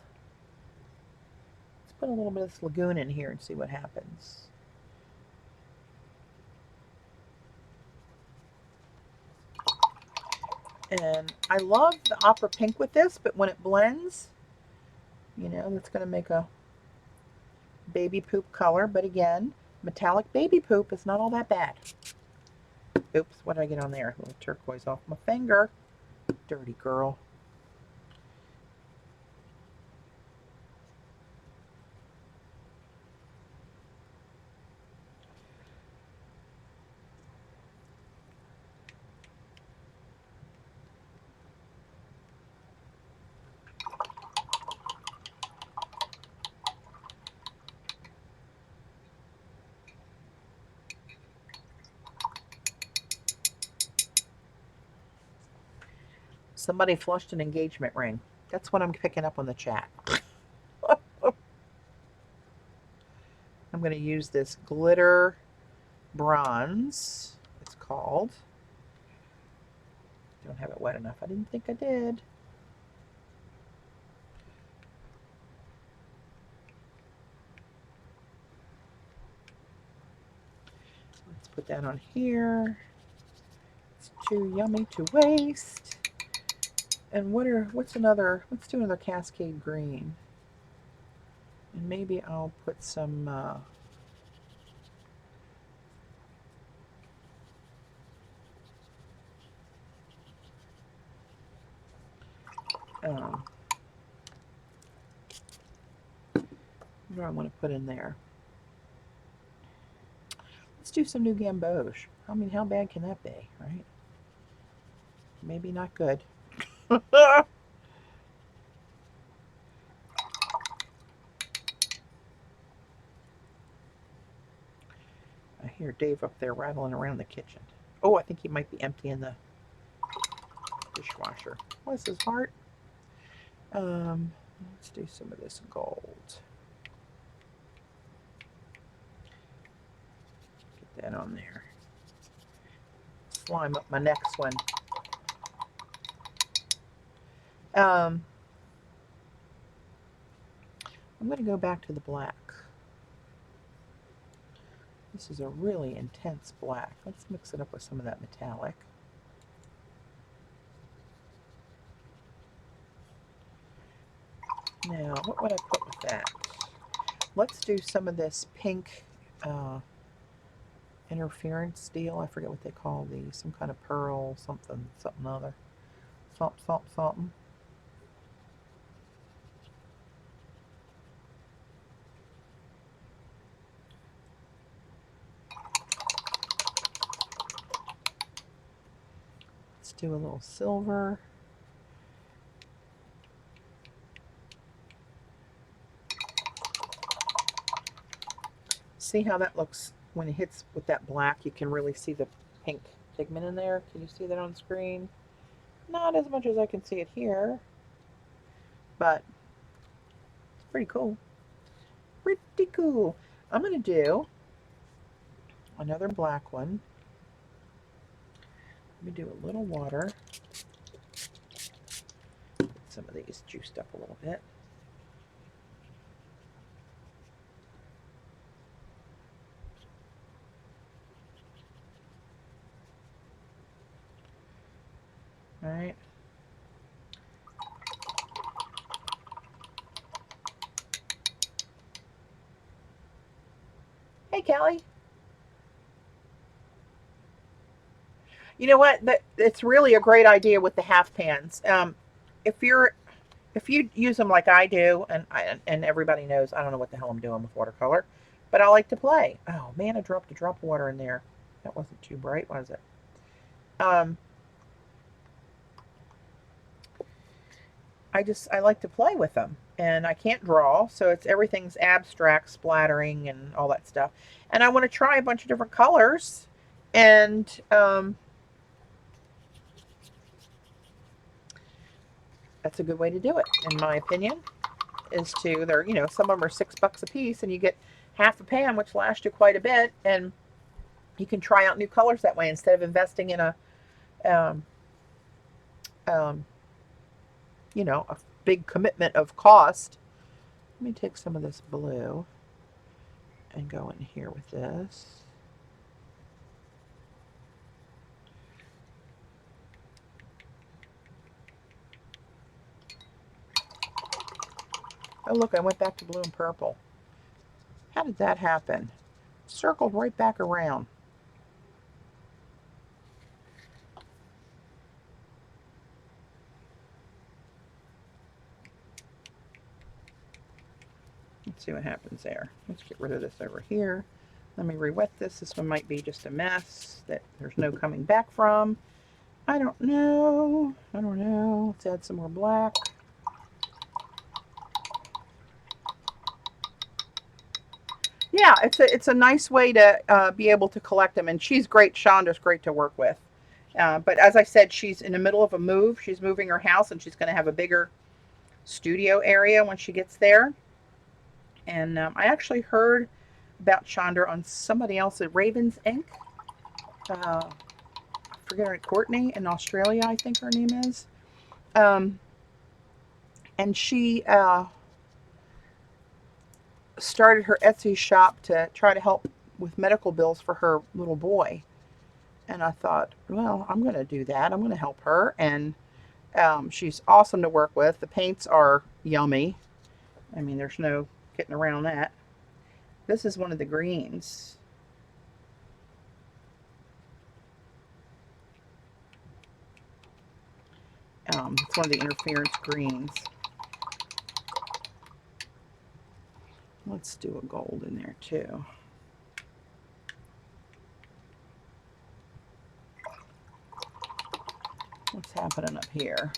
let's put a little bit of this Lagoon in here and see what happens. And I love the opera pink with this, but when it blends, you know, that's going to make a baby poop color. But again, metallic baby poop is not all that bad. Oops, what did I get on there? A little turquoise off my finger. Dirty girl. Somebody flushed an engagement ring. That's what I'm picking up on the chat. I'm going to use this glitter bronze, it's called. Don't have it wet enough. I didn't think I did. Let's put that on here. It's too yummy to waste. And what's another, let's do another Cascade Green. And maybe I'll put some what do I want to put in there? Let's do some new gamboge. I mean, how bad can that be, right? Maybe not good. I hear Dave up there rattling around the kitchen. Oh, I think he might be emptying the dishwasher. Bless his heart. Let's do some of this gold. Get that on there. Slime up my next one. I'm going to go back to the black. This is a really intense black. Let's mix it up with some of that metallic. Now, what would I put with that? let's do some of this pink interference deal. I forget what they call these. Some kind of pearl, something other. Something. Let's do a little silver. See how that looks when it hits with that black? You can really see the pink pigment in there. Can you see that on screen? Not as much as I can see it here, but it's pretty cool. Pretty cool. I'm going to do another black one. Let me do a little water. Get some of these juiced up a little bit. All right. Hey, Kelly. You know what? It's really a great idea with the half pans. If you use them like I do, and everybody knows I don't know what the hell I'm doing with watercolor, but I like to play. Oh man, I dropped a drop of water in there. That wasn't too bright, was it? I like to play with them, and I can't draw, so everything's abstract, splattering, and all that stuff. And I want to try a bunch of different colors, and that's a good way to do it, in my opinion. Is to some of them are $6 a piece, and you get half a pan, which lasts you quite a bit, and you can try out new colors that way instead of investing in a a big commitment of cost. Let me take some of this blue and go in here with this. Oh look, I went back to blue and purple. How did that happen? Circled right back around. Let's see what happens there. Let's get rid of this over here. Let me re-wet this. This one might be just a mess that there's no coming back from. I don't know. Let's add some more black. Yeah, it's a nice way to be able to collect them, and she's great. Shonda's great to work with. But as I said, she's in the middle of a move. She's moving her house, and she's going to have a bigger studio area when she gets there. And I actually heard about Chandra on somebody else at Ravens Ink. I forget her, Courtney in Australia, I think her name is. And she started her Etsy shop to try to help with medical bills for her little boy. And I thought, well, I'm going to do that. I'm going to help her. And she's awesome to work with. The paints are yummy. I mean, there's no getting around that. This is one of the greens. It's one of the interference greens. Let's do a gold in there too. What's happening up here?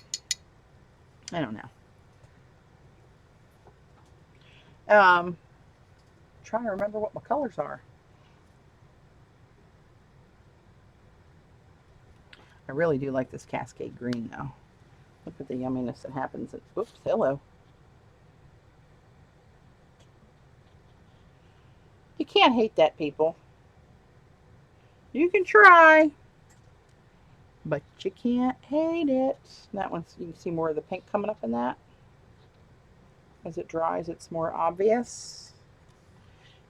I don't know. Trying to remember what my colors are. I really do like this Cascade Green though. Look at the yumminess that happens. Oops, hello. You can't hate that, people. You can try, but you can't hate it. That one's, you can see more of the pink coming up in that. As it dries, it's more obvious.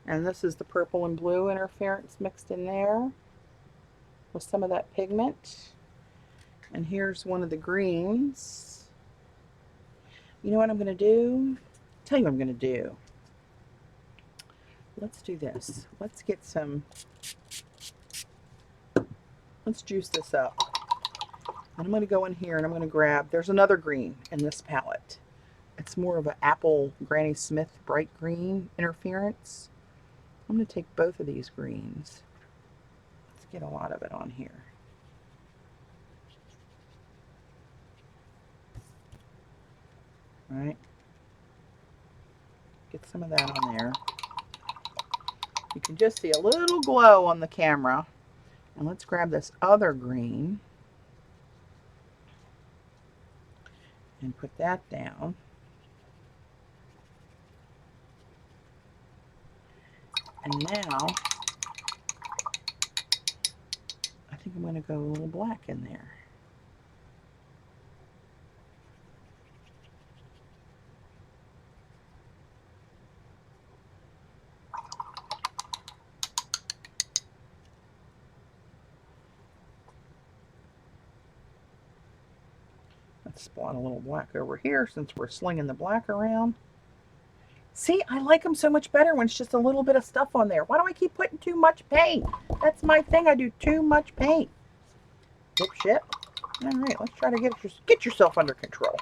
And this is the purple and blue interference mixed in there with some of that pigment. And here's one of the greens. You know what I'm going to do? Tell you what I'm going to do. let's do this. Let's get some, let's juice this up. And I'm going to go in here and I'm going to grab, there's another green in this palette. It's more of an apple Granny Smith bright green interference. I'm going to take both of these greens. Let's get a lot of it on here. All right. Get some of that on there. You can just see a little glow on the camera. And let's grab this other green and put that down. And now, I think I'm going to go a little black in there. Let's spawn a little black over here since we're slinging the black around. See, I like them so much better when it's just a little bit of stuff on there. Why do I keep putting too much paint? That's my thing. I do too much paint. Dipshit. All right, let's try to get yourself under control.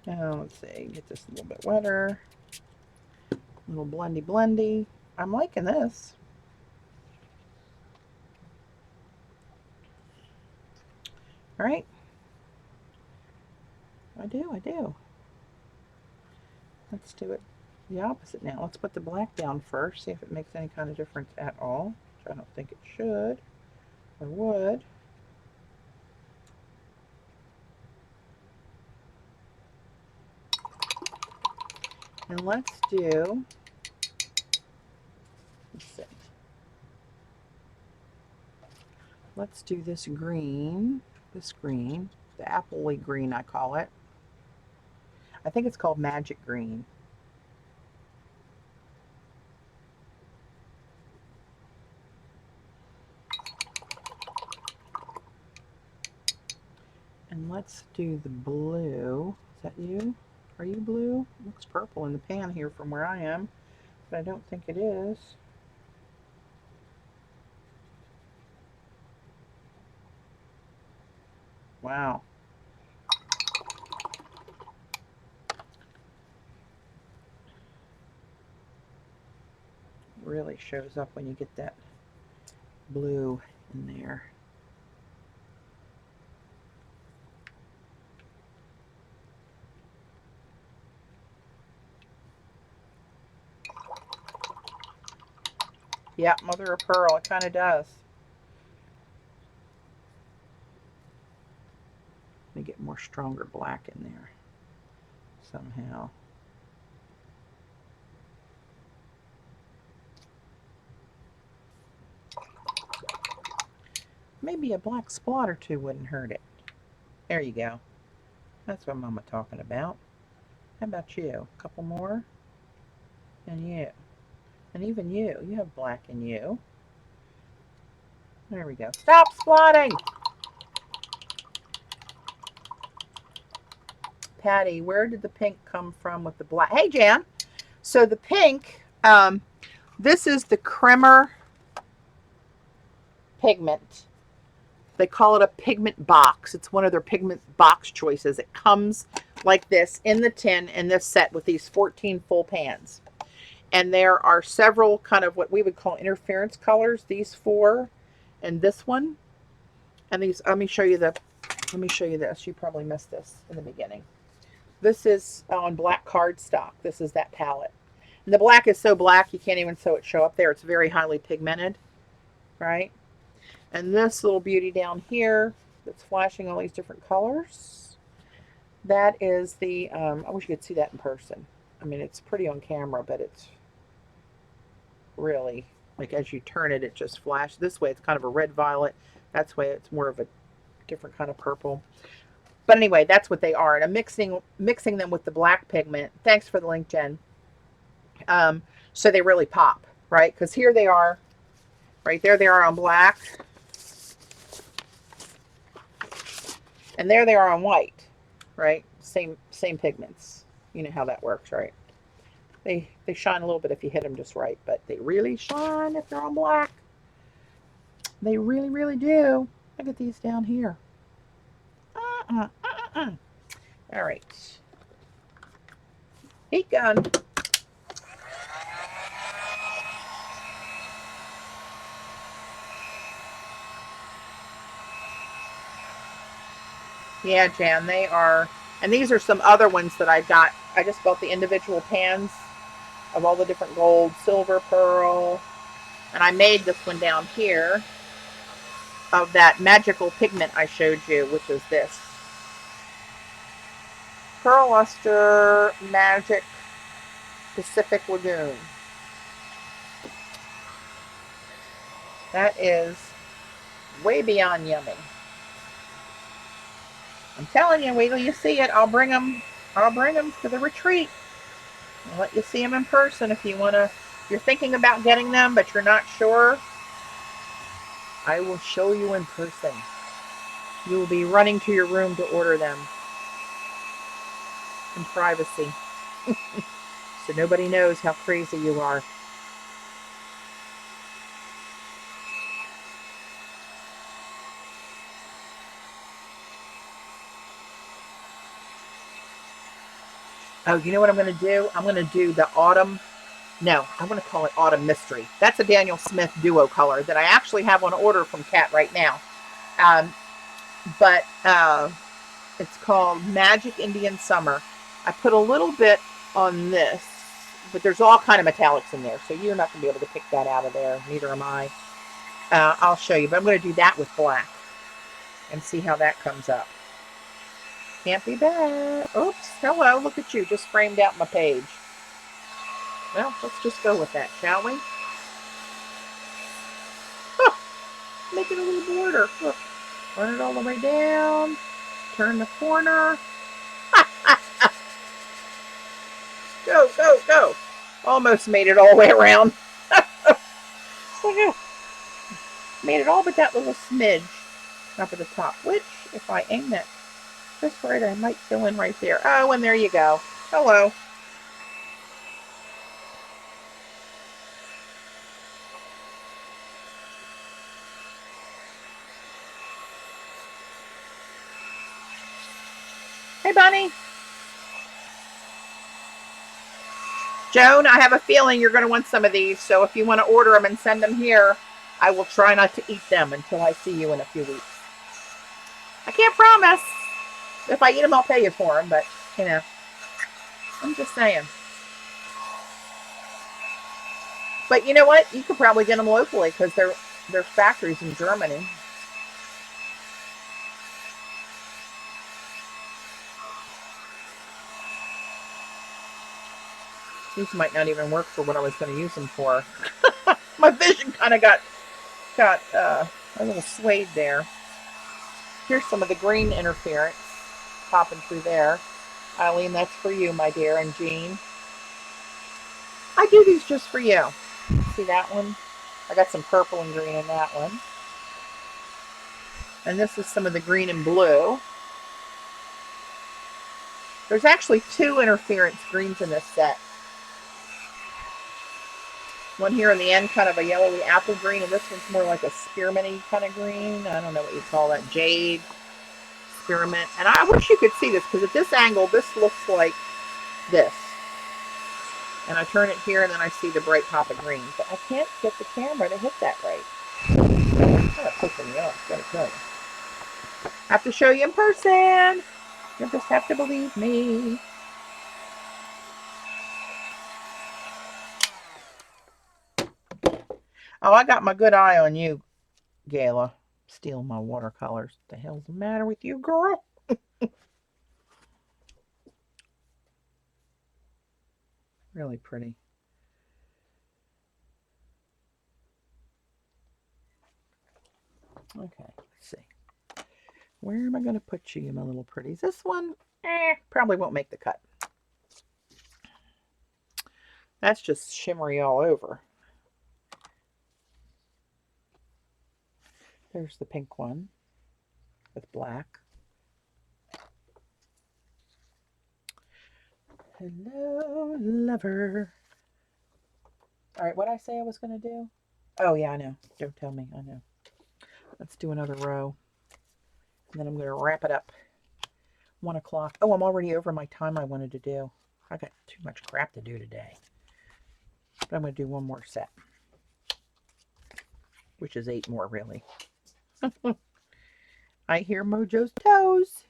Now, let's see. Get this a little bit wetter. A little blendy blendy. I'm liking this. All right. I do. Let's do it the opposite now. Let's put the black down first, see if it makes any kind of difference at all, which I don't think it should or would. And let's do, let's do this green, the appley green I call it. I think it's called Magic Green. And let's do the blue. Is that you? Are you blue? It looks purple in the pan here from where I am, but I don't think it is. Wow. It really shows up when you get that blue in there. Yeah, mother of pearl, it kind of does. Let me get more stronger black in there somehow. Maybe a black spot or two wouldn't hurt it. There you go. That's what Mama talking about. How about you? A couple more? And you. And even you. You have black in you. There we go. Stop splotting! Patty, where did the pink come from with the black? Hey, Jan. So the pink, this is the Kremer pigment. They call it a pigment box. It's one of their pigment box choices. It comes like this in the tin in this set with these 14 full pans. And there are several kind of what we would call interference colors. These four and this one. And these, let me show you this. You probably missed this in the beginning. This is on black cardstock. This is that palette. And the black is so black you can't even sew it show up there. It's very highly pigmented, right? And this little beauty down here that's flashing all these different colors, that is the, I wish you could see that in person. I mean, it's pretty on camera, but it's really, like as you turn it, it just flashes. This way it's kind of a red violet. That's way it's more of a different kind of purple. But anyway, that's what they are. And I'm mixing them with the black pigment. Thanks for the link, Jen. So they really pop, right? Because here they are, right there they are on black. And there they are on white, right? Same pigments. You know how that works, right? They shine a little bit if you hit them just right, but they really shine if they're on black. They really, really do. Look at these down here. All right. Heat gun. Yeah, Jan, they are. And these are some other ones that I got. I just bought the individual pans of all the different gold, silver, pearl. And I made this one down here of that magical pigment I showed you, which is this. Pearl Luster Magic Pacific Lagoon. That is way beyond yummy. I'm telling you, wait till you see it. I'll bring them to the retreat. I'll let you see them in person if you want to. You're thinking about getting them, but you're not sure. I will show you in person. You will be running to your room to order them in privacy. So nobody knows how crazy you are. Oh, you know what I'm going to do? I'm going to do the autumn. No, I'm going to call it Autumn Mystery. That's a Daniel Smith duo color that I actually have on order from Kat right now. But it's called Magic Indian Summer. I put a little bit on this, but there's all kind of metallics in there, so you're not going to be able to pick that out of there. Neither am I. I'll show you, but I'm going to do that with black and see how that comes up. Can't be bad. Oops. Hello. Look at you. Just framed out my page. Well, let's just go with that, shall we? Oh, make it a little border. Look. Run it all the way down. Turn the corner. Go, go, go. Almost made it all the way around. Made it all but that little smidge up at the top, which, if I aim that just right, I might fill in right there. Oh, and there you go. Hello. Hey, Bunny. Joan, I have a feeling you're going to want some of these, so if you want to order them and send them here, I will try not to eat them until I see you in a few weeks. I can't promise. If I eat them, I'll pay you for them, but, you know, I'm just saying. But you know what? You could probably get them locally because they're factories in Germany. These might not even work for what I was going to use them for. My vision kind of got a little swayed there. Here's some of the green interference popping through there. Eileen, that's for you, my dear, and Jean. I do these just for you. See that one? I got some purple and green in that one. And this is some of the green and blue. There's actually two interference greens in this set. One here in the end, kind of a yellowy apple green, and this one's more like a spearmint-y kind of green. I don't know what you call that. Jade, spearmint. And I wish you could see this, because at this angle, this looks like this. And I turn it here, and then I see the bright pop of green. But I can't get the camera to hit that right. It's kind of pissing me off, gotta tell you. Have to show you in person. You'll just have to believe me. Oh, I got my good eye on you, Gayla. Steal my watercolors. What the hell's the matter with you, girl? Really pretty. Okay, let's see. Where am I going to put you, my little pretties? This one, probably won't make the cut. That's just shimmery all over. There's the pink one with black. Hello, lover. All right, what did I say I was going to do? Oh, yeah, I know. Don't tell me. I know. Let's do another row. And then I'm going to wrap it up. 1 o'clock. Oh, I'm already over my time I wanted to do. I got too much crap to do today. But I'm going to do one more set. Which is 8 more, really. I hear Mojo's toes.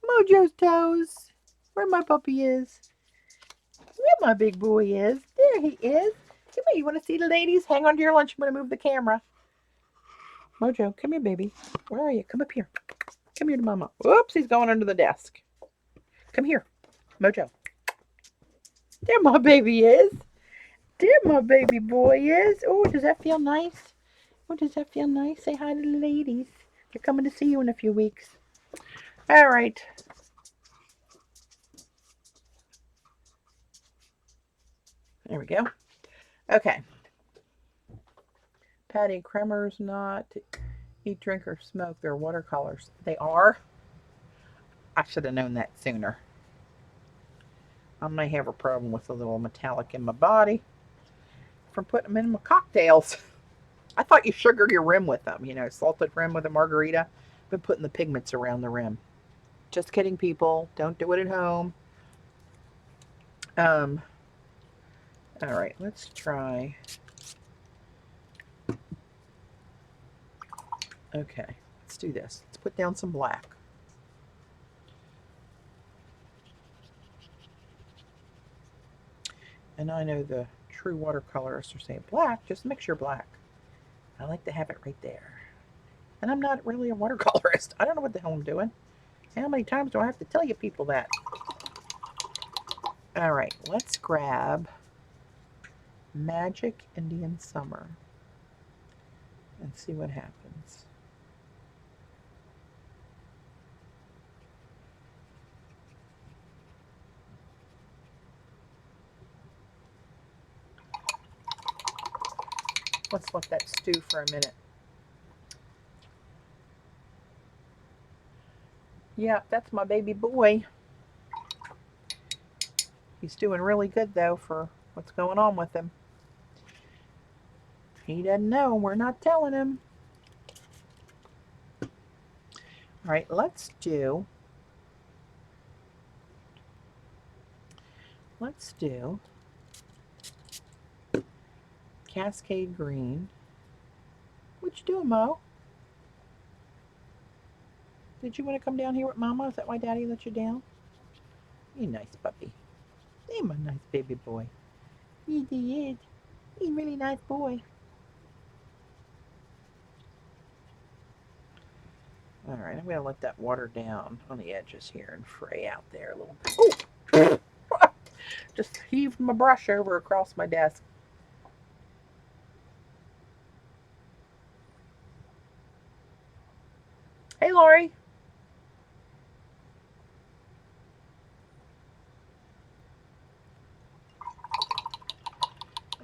Mojo's toes. Where my puppy is. Where my big boy is. There he is. Come here. You want to see the ladies? Hang on to your lunch. I'm going to move the camera. Mojo, come here, baby. Where are you? Come up here. Come here to mama. Oops, he's going under the desk. Come here. Mojo. There my baby is. There my baby boy is. Oh, does that feel nice? Oh, does that feel nice? Say hi to the ladies. They're coming to see you in a few weeks. All right. There we go. Okay. Patti, Kremer's not eat, drink, or smoke. They're watercolors. They are? I should have known that sooner. I may have a problem with a little metallic in my body from putting them in my cocktails. I thought you sugared your rim with them, you know, salted rim with a margarita. Been putting the pigments around the rim. Just kidding, people. Don't do it at home. All right, let's try. Okay, let's do this. Let's put down some black. And I know the true watercolorists are saying, black, just mix your black. I like to have it right there. And I'm not really a watercolorist. I don't know what the hell I'm doing. How many times do I have to tell you people that? All right, let's grab Magic Indian Summer and see what happens. Let's let that stew for a minute. Yeah, that's my baby boy. He's doing really good, though, for what's going on with him. He doesn't know. We're not telling him. All right, let's do Cascade Green. What you doing, Mo? Did you want to come down here with Mama? Is that why Daddy let you down? You nice puppy. You're my nice baby boy. You did. He's a really nice boy. All right, I'm going to let that water down on the edges here and fray out there a little bit. Oh! Just heaved my brush over across my desk. Hey, Lori.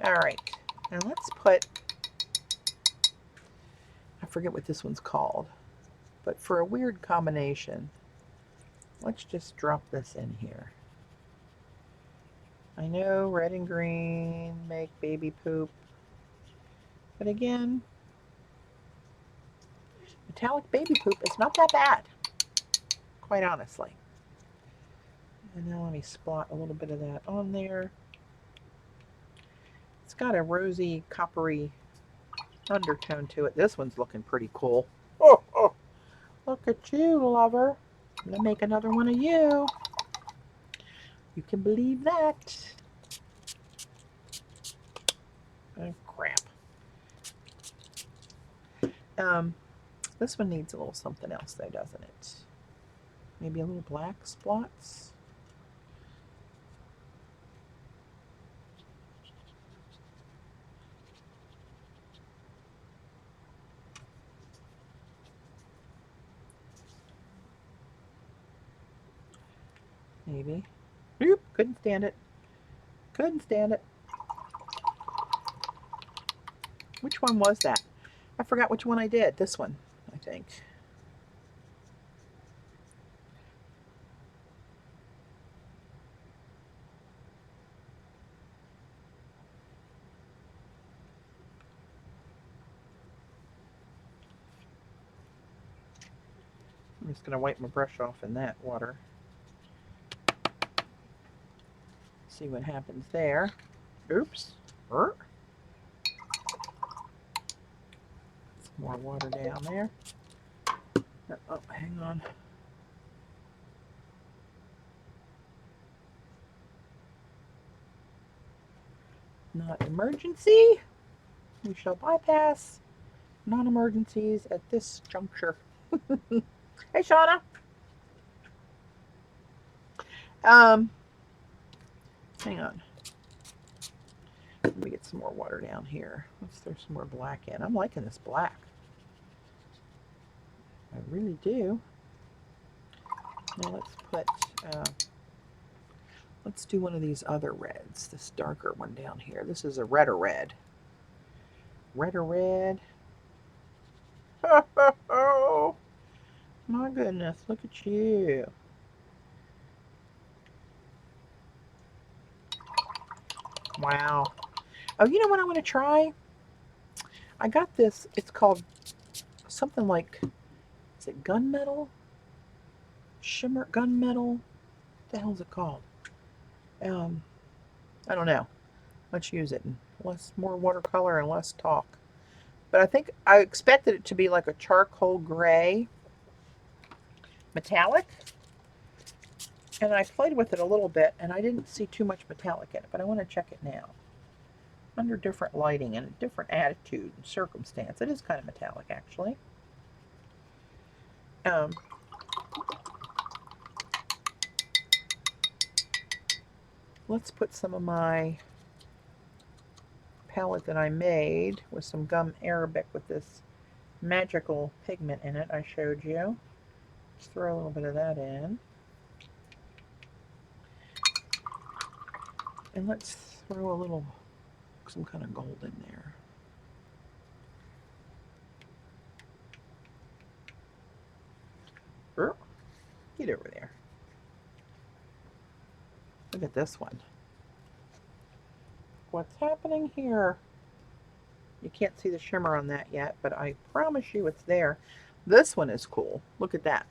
All right, now let's put, I forget what this one's called, but for a weird combination, let's just drop this in here. I know red and green make baby poop, but again, metallic baby poop is not that bad, quite honestly. And now let me splot a little bit of that on there. It's got a rosy, coppery undertone to it. This one's looking pretty cool. Oh, oh. Look at you, lover. I'm going to make another one of you. You can believe that. Oh, crap. This one needs a little something else, though, doesn't it? Maybe a little black spots. Maybe. Oop, couldn't stand it. Couldn't stand it. Which one was that? I forgot which one I did. This one, I think. just going to wipe my brush off in that water. See what happens there. Oops. Some more water down there. Oh, hang on. Not emergency. We shall bypass non-emergencies at this juncture. Hey, Shauna. Hang on. Let me get some more water down here. Let's throw some more black in. I'm liking this black. I really do. Now let's put, let's do one of these other reds. This darker one down here. This is a redder red. Redder red. Oh, my goodness. Look at you. Wow. Oh, you know what I want to try? I got this. It's called something like, is it gunmetal? Shimmer gunmetal? What the hell is it called? I don't know. Let's use it. More watercolor and less talk. But I think I expected it to be like a charcoal gray metallic. And I played with it a little bit and I didn't see too much metallic in it, but I want to check it now. Under different lighting and a different attitude and circumstance. It is kind of metallic, actually. Let's put some of my palette that I made with some gum arabic with this magical pigment in it I showed you. Let's throw a little bit of that in. And let's throw a little, some kind of gold in there. Get over there. Look at this one. What's happening here? You can't see the shimmer on that yet, but I promise you it's there. This one is cool. Look at that.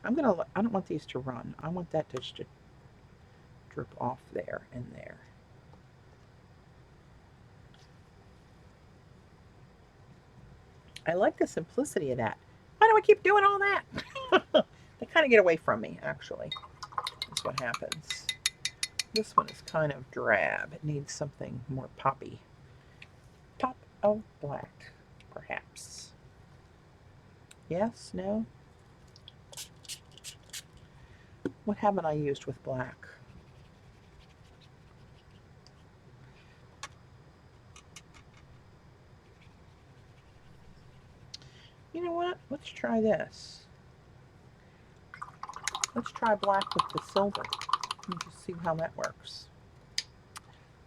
I don't want these to run. I want that to just drip off there and there. I like the simplicity of that. Why do I keep doing all that? They kind of get away from me, actually. That's what happens. This one is kind of drab. It needs something more poppy. Pop of black, perhaps. Yes? No? What haven't I used with black? You know what? Let's try this. Let's try black with the silver. Let me just see how that works.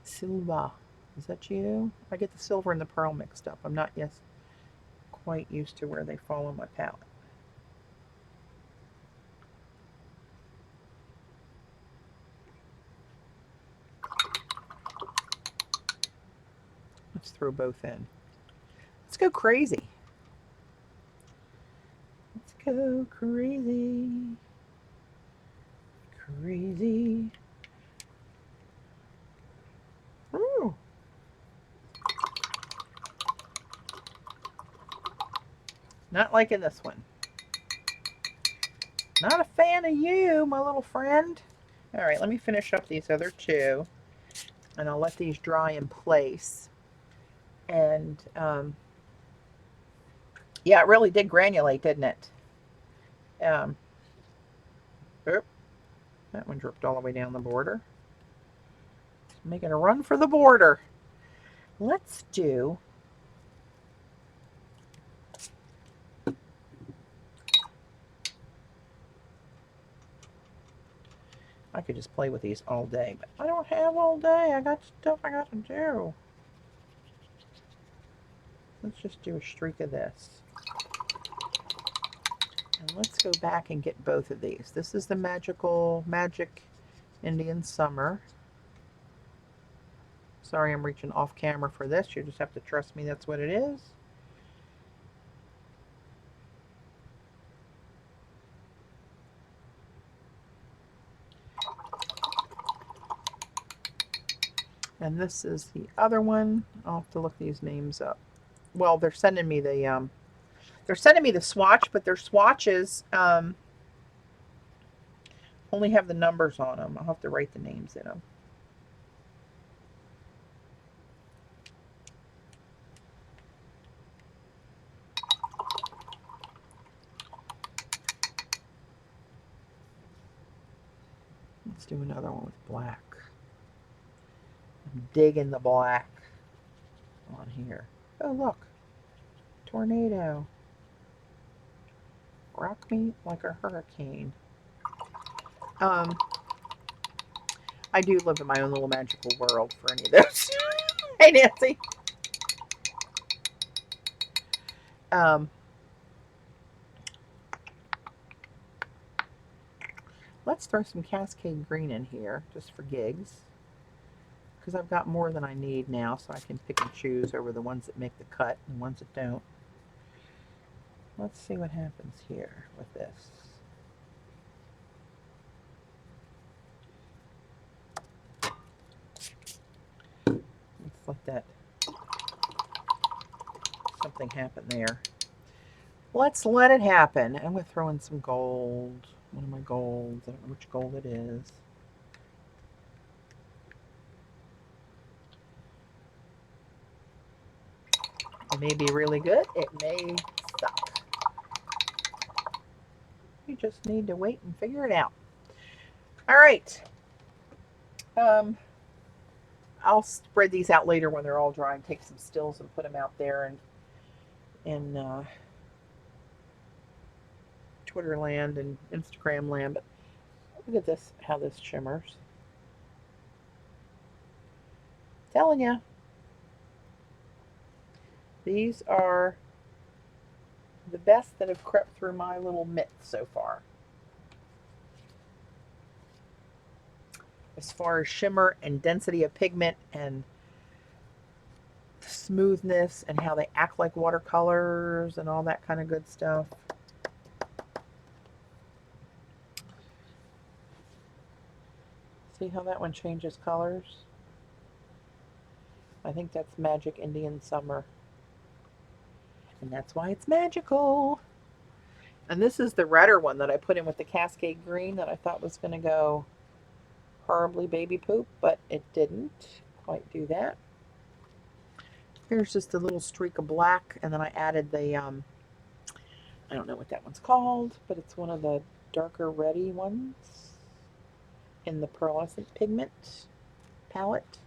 Silva. Is that you? I get the silver and the pearl mixed up. I'm not yet quite used to where they fall on my palette. Let's throw both in. Let's go crazy. Let's go crazy. Crazy. Ooh. Not liking this one. Not a fan of you, my little friend. All right, let me finish up these other two, and I'll let these dry in place. And yeah, it really did granulate, didn't it? That one dripped all the way down the border. Making a run for the border. Let's do I could just play with these all day, but I don't have all day. I got stuff I got to do. Let's just do a streak of this. And let's go back and get both of these. This is the Magic Indian Summer. Sorry I'm reaching off camera for this. You just have to trust me that's what it is. And this is the other one. I'll have to look these names up. Well, they're sending me the swatch, but their swatches only have the numbers on them. I'll have to write the names in them. Let's do another one with black. I'm digging the black on here. Oh, look. Tornado. Rock me like a hurricane. I do live in my own little magical world for any of those. Hey, Nancy. Let's throw some Cascade Green in here just for gigs, because I've got more than I need now, so I can pick and choose over the ones that make the cut and the ones that don't. Let's see what happens here with this. Let's let that something happen there. Let's let it happen. I'm going to throw in some gold. One of my golds. I don't know which gold it is. It may be really good. It may suck. You just need to wait and figure it out. All right. I'll spread these out later when they're all dry and take some stills and put them out there in Twitter land and Instagram land. But look at this, how this shimmers. Telling you. These are the best that have crept through my little mitt so far. As far as shimmer and density of pigment and smoothness and how they act like watercolors and all that kind of good stuff. See how that one changes colors? I think that's Magic Indian Summer. And that's why it's magical. And this is the redder one that I put in with the Cascade Green that I thought was going to go horribly baby poop, but it didn't quite do that. Here's just a little streak of black, and then I added the, I don't know what that one's called, but it's one of the darker reddy ones in the Pearlescent Pigment Palette.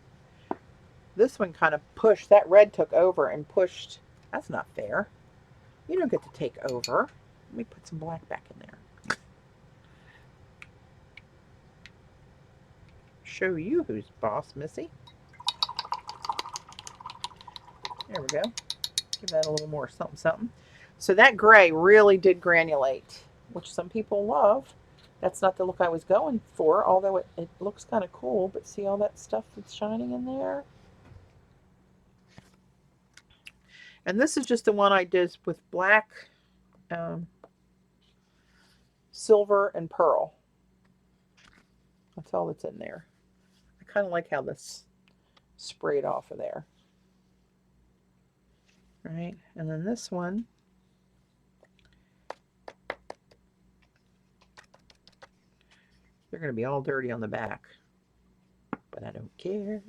This one kind of pushed, that red took over and pushed. That's not fair. You don't get to take over. Let me put some black back in there. Show you who's boss, Missy. There we go. Give that a little more something something. So that gray really did granulate, which some people love. That's not the look I was going for, although it looks kind of cool, but see all that stuff that's shining in there? And this is just the one I did with black, silver, and pearl. That's all that's in there. I kind of like how this sprayed off of there. Right, and then this one, they're going to be all dirty on the back, but I don't care.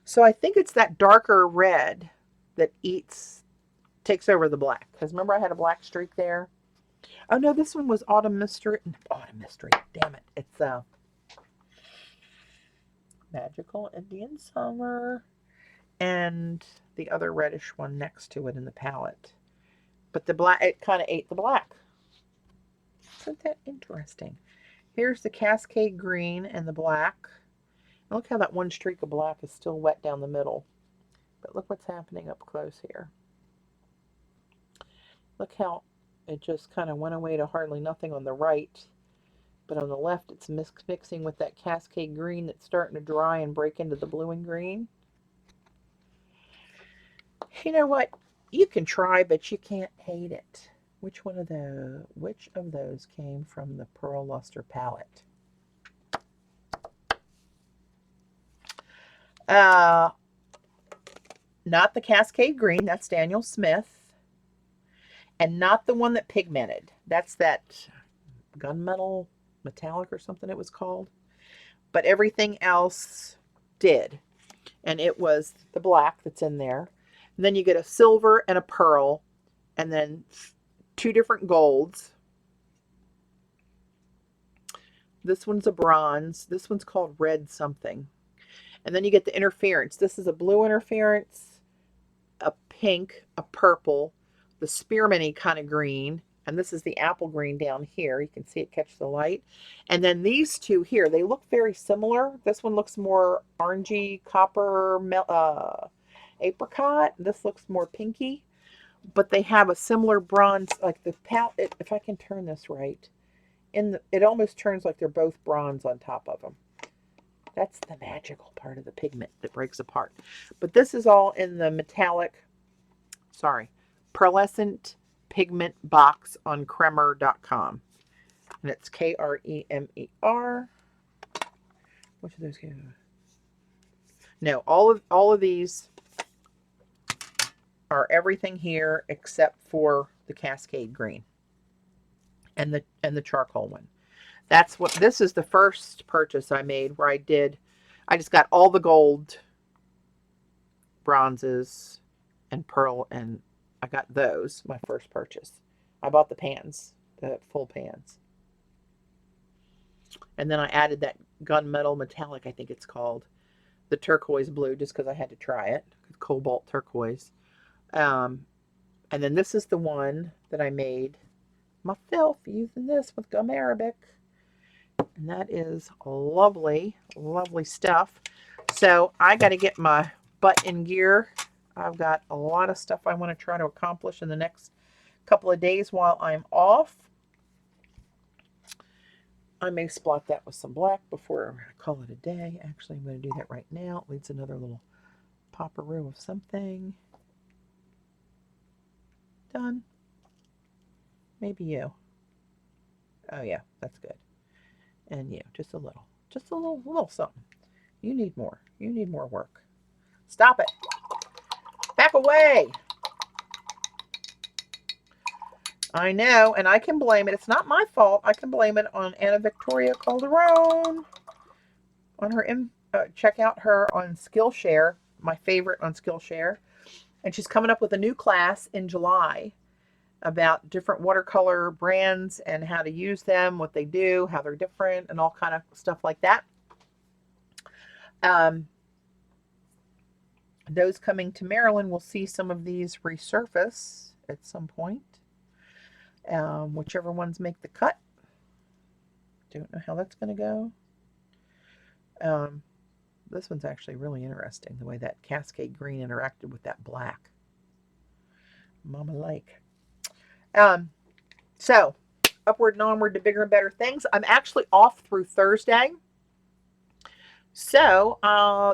So I think it's that darker red that takes over the black. Because remember I had a black streak there? Oh no, this one was Autumn Mystery. Autumn Mystery, damn it. It's Magical Indian Summer. And the other reddish one next to it in the palette. But the black, it kind of ate the black. Isn't that interesting? Here's the Cascade Green and the black. And look how that one streak of black is still wet down the middle. But look what's happening up close here. Look how it just kind of went away to hardly nothing on the right. But on the left, it's mixing with that Cascade Green that's starting to dry and break into the blue and green. You know what? You can try, but you can't hate it. Which of those came from the Pearl Luster palette? Not the Cascade Green, that's Daniel Smith. And not the one that pigmented. That's that gunmetal metallic or something it was called. But everything else did. And it was the black that's in there. And then you get a silver and a pearl, and then 2 different golds. This one's a bronze. This one's called red something. And then you get the interference. This is a blue interference, a pink, a purple, the spearmint-y kind of green, and this is the apple green down here. You can see it catch the light. And then these 2 here, they look very similar. This one looks more orangey, copper, apricot. This looks more pinky, but they have a similar bronze, like the palette. If I can turn this right, it almost turns like they're both bronze on top of them. That's the magical part of the pigment that breaks apart. But this is all in the metallic, Pearlescent Pigment Box on Kremer.com. And it's Kremer. Which of those? No, all of these are everything here except for the Cascade Green and the charcoal one. That's what this is. The first purchase I made where I just got all the gold, bronzes, and pearl, and I got those my first purchase. I bought the pans, the full pans. And then I added that gunmetal metallic, I think it's called, the turquoise blue, just because I had to try it, Cobalt turquoise. And then this is the one that I made myself using this with gum arabic. And that is lovely, lovely stuff. So I got to get my butt in gear. I've got a lot of stuff I want to try to accomplish in the next couple of days while I'm off. I may splot that with some black before I call it a day. Actually, I'm going to do that right now. It leads another little pop-a-roo of something. Done. Maybe you. Oh yeah, that's good. And you, just a little something. You need more. You need more work. Stop it. Back away. I know, and I can blame it. It's not my fault. I can blame it on Anna Victoria Calderon. On her, check out her on Skillshare, my favorite on Skillshare. And she's coming up with a new class in July about different watercolor brands and how to use them, what they do, how they're different, and all kind of stuff like that. Those coming to Maryland will see some of these resurface at some point. Whichever ones make the cut. Don't know how that's going to go. This one's actually really interesting, the way that Cascade Green interacted with that black. Mama like. So, upward and onward to bigger and better things. I'm actually off through Thursday. So,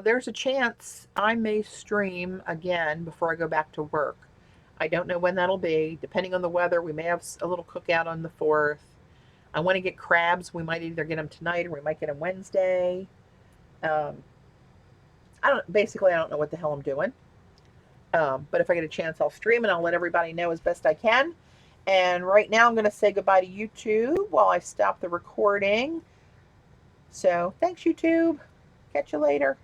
there's a chance I may stream again before I go back to work. I don't know when that'll be. Depending on the weather, we may have a little cookout on the 4th. I want to get crabs. We might either get them tonight or we might get them Wednesday. I don't know what the hell I'm doing. But if I get a chance, I'll stream and I'll let everybody know as best I can. And right now I'm going to say goodbye to YouTube while I stop the recording. So thanks, YouTube. Catch you later.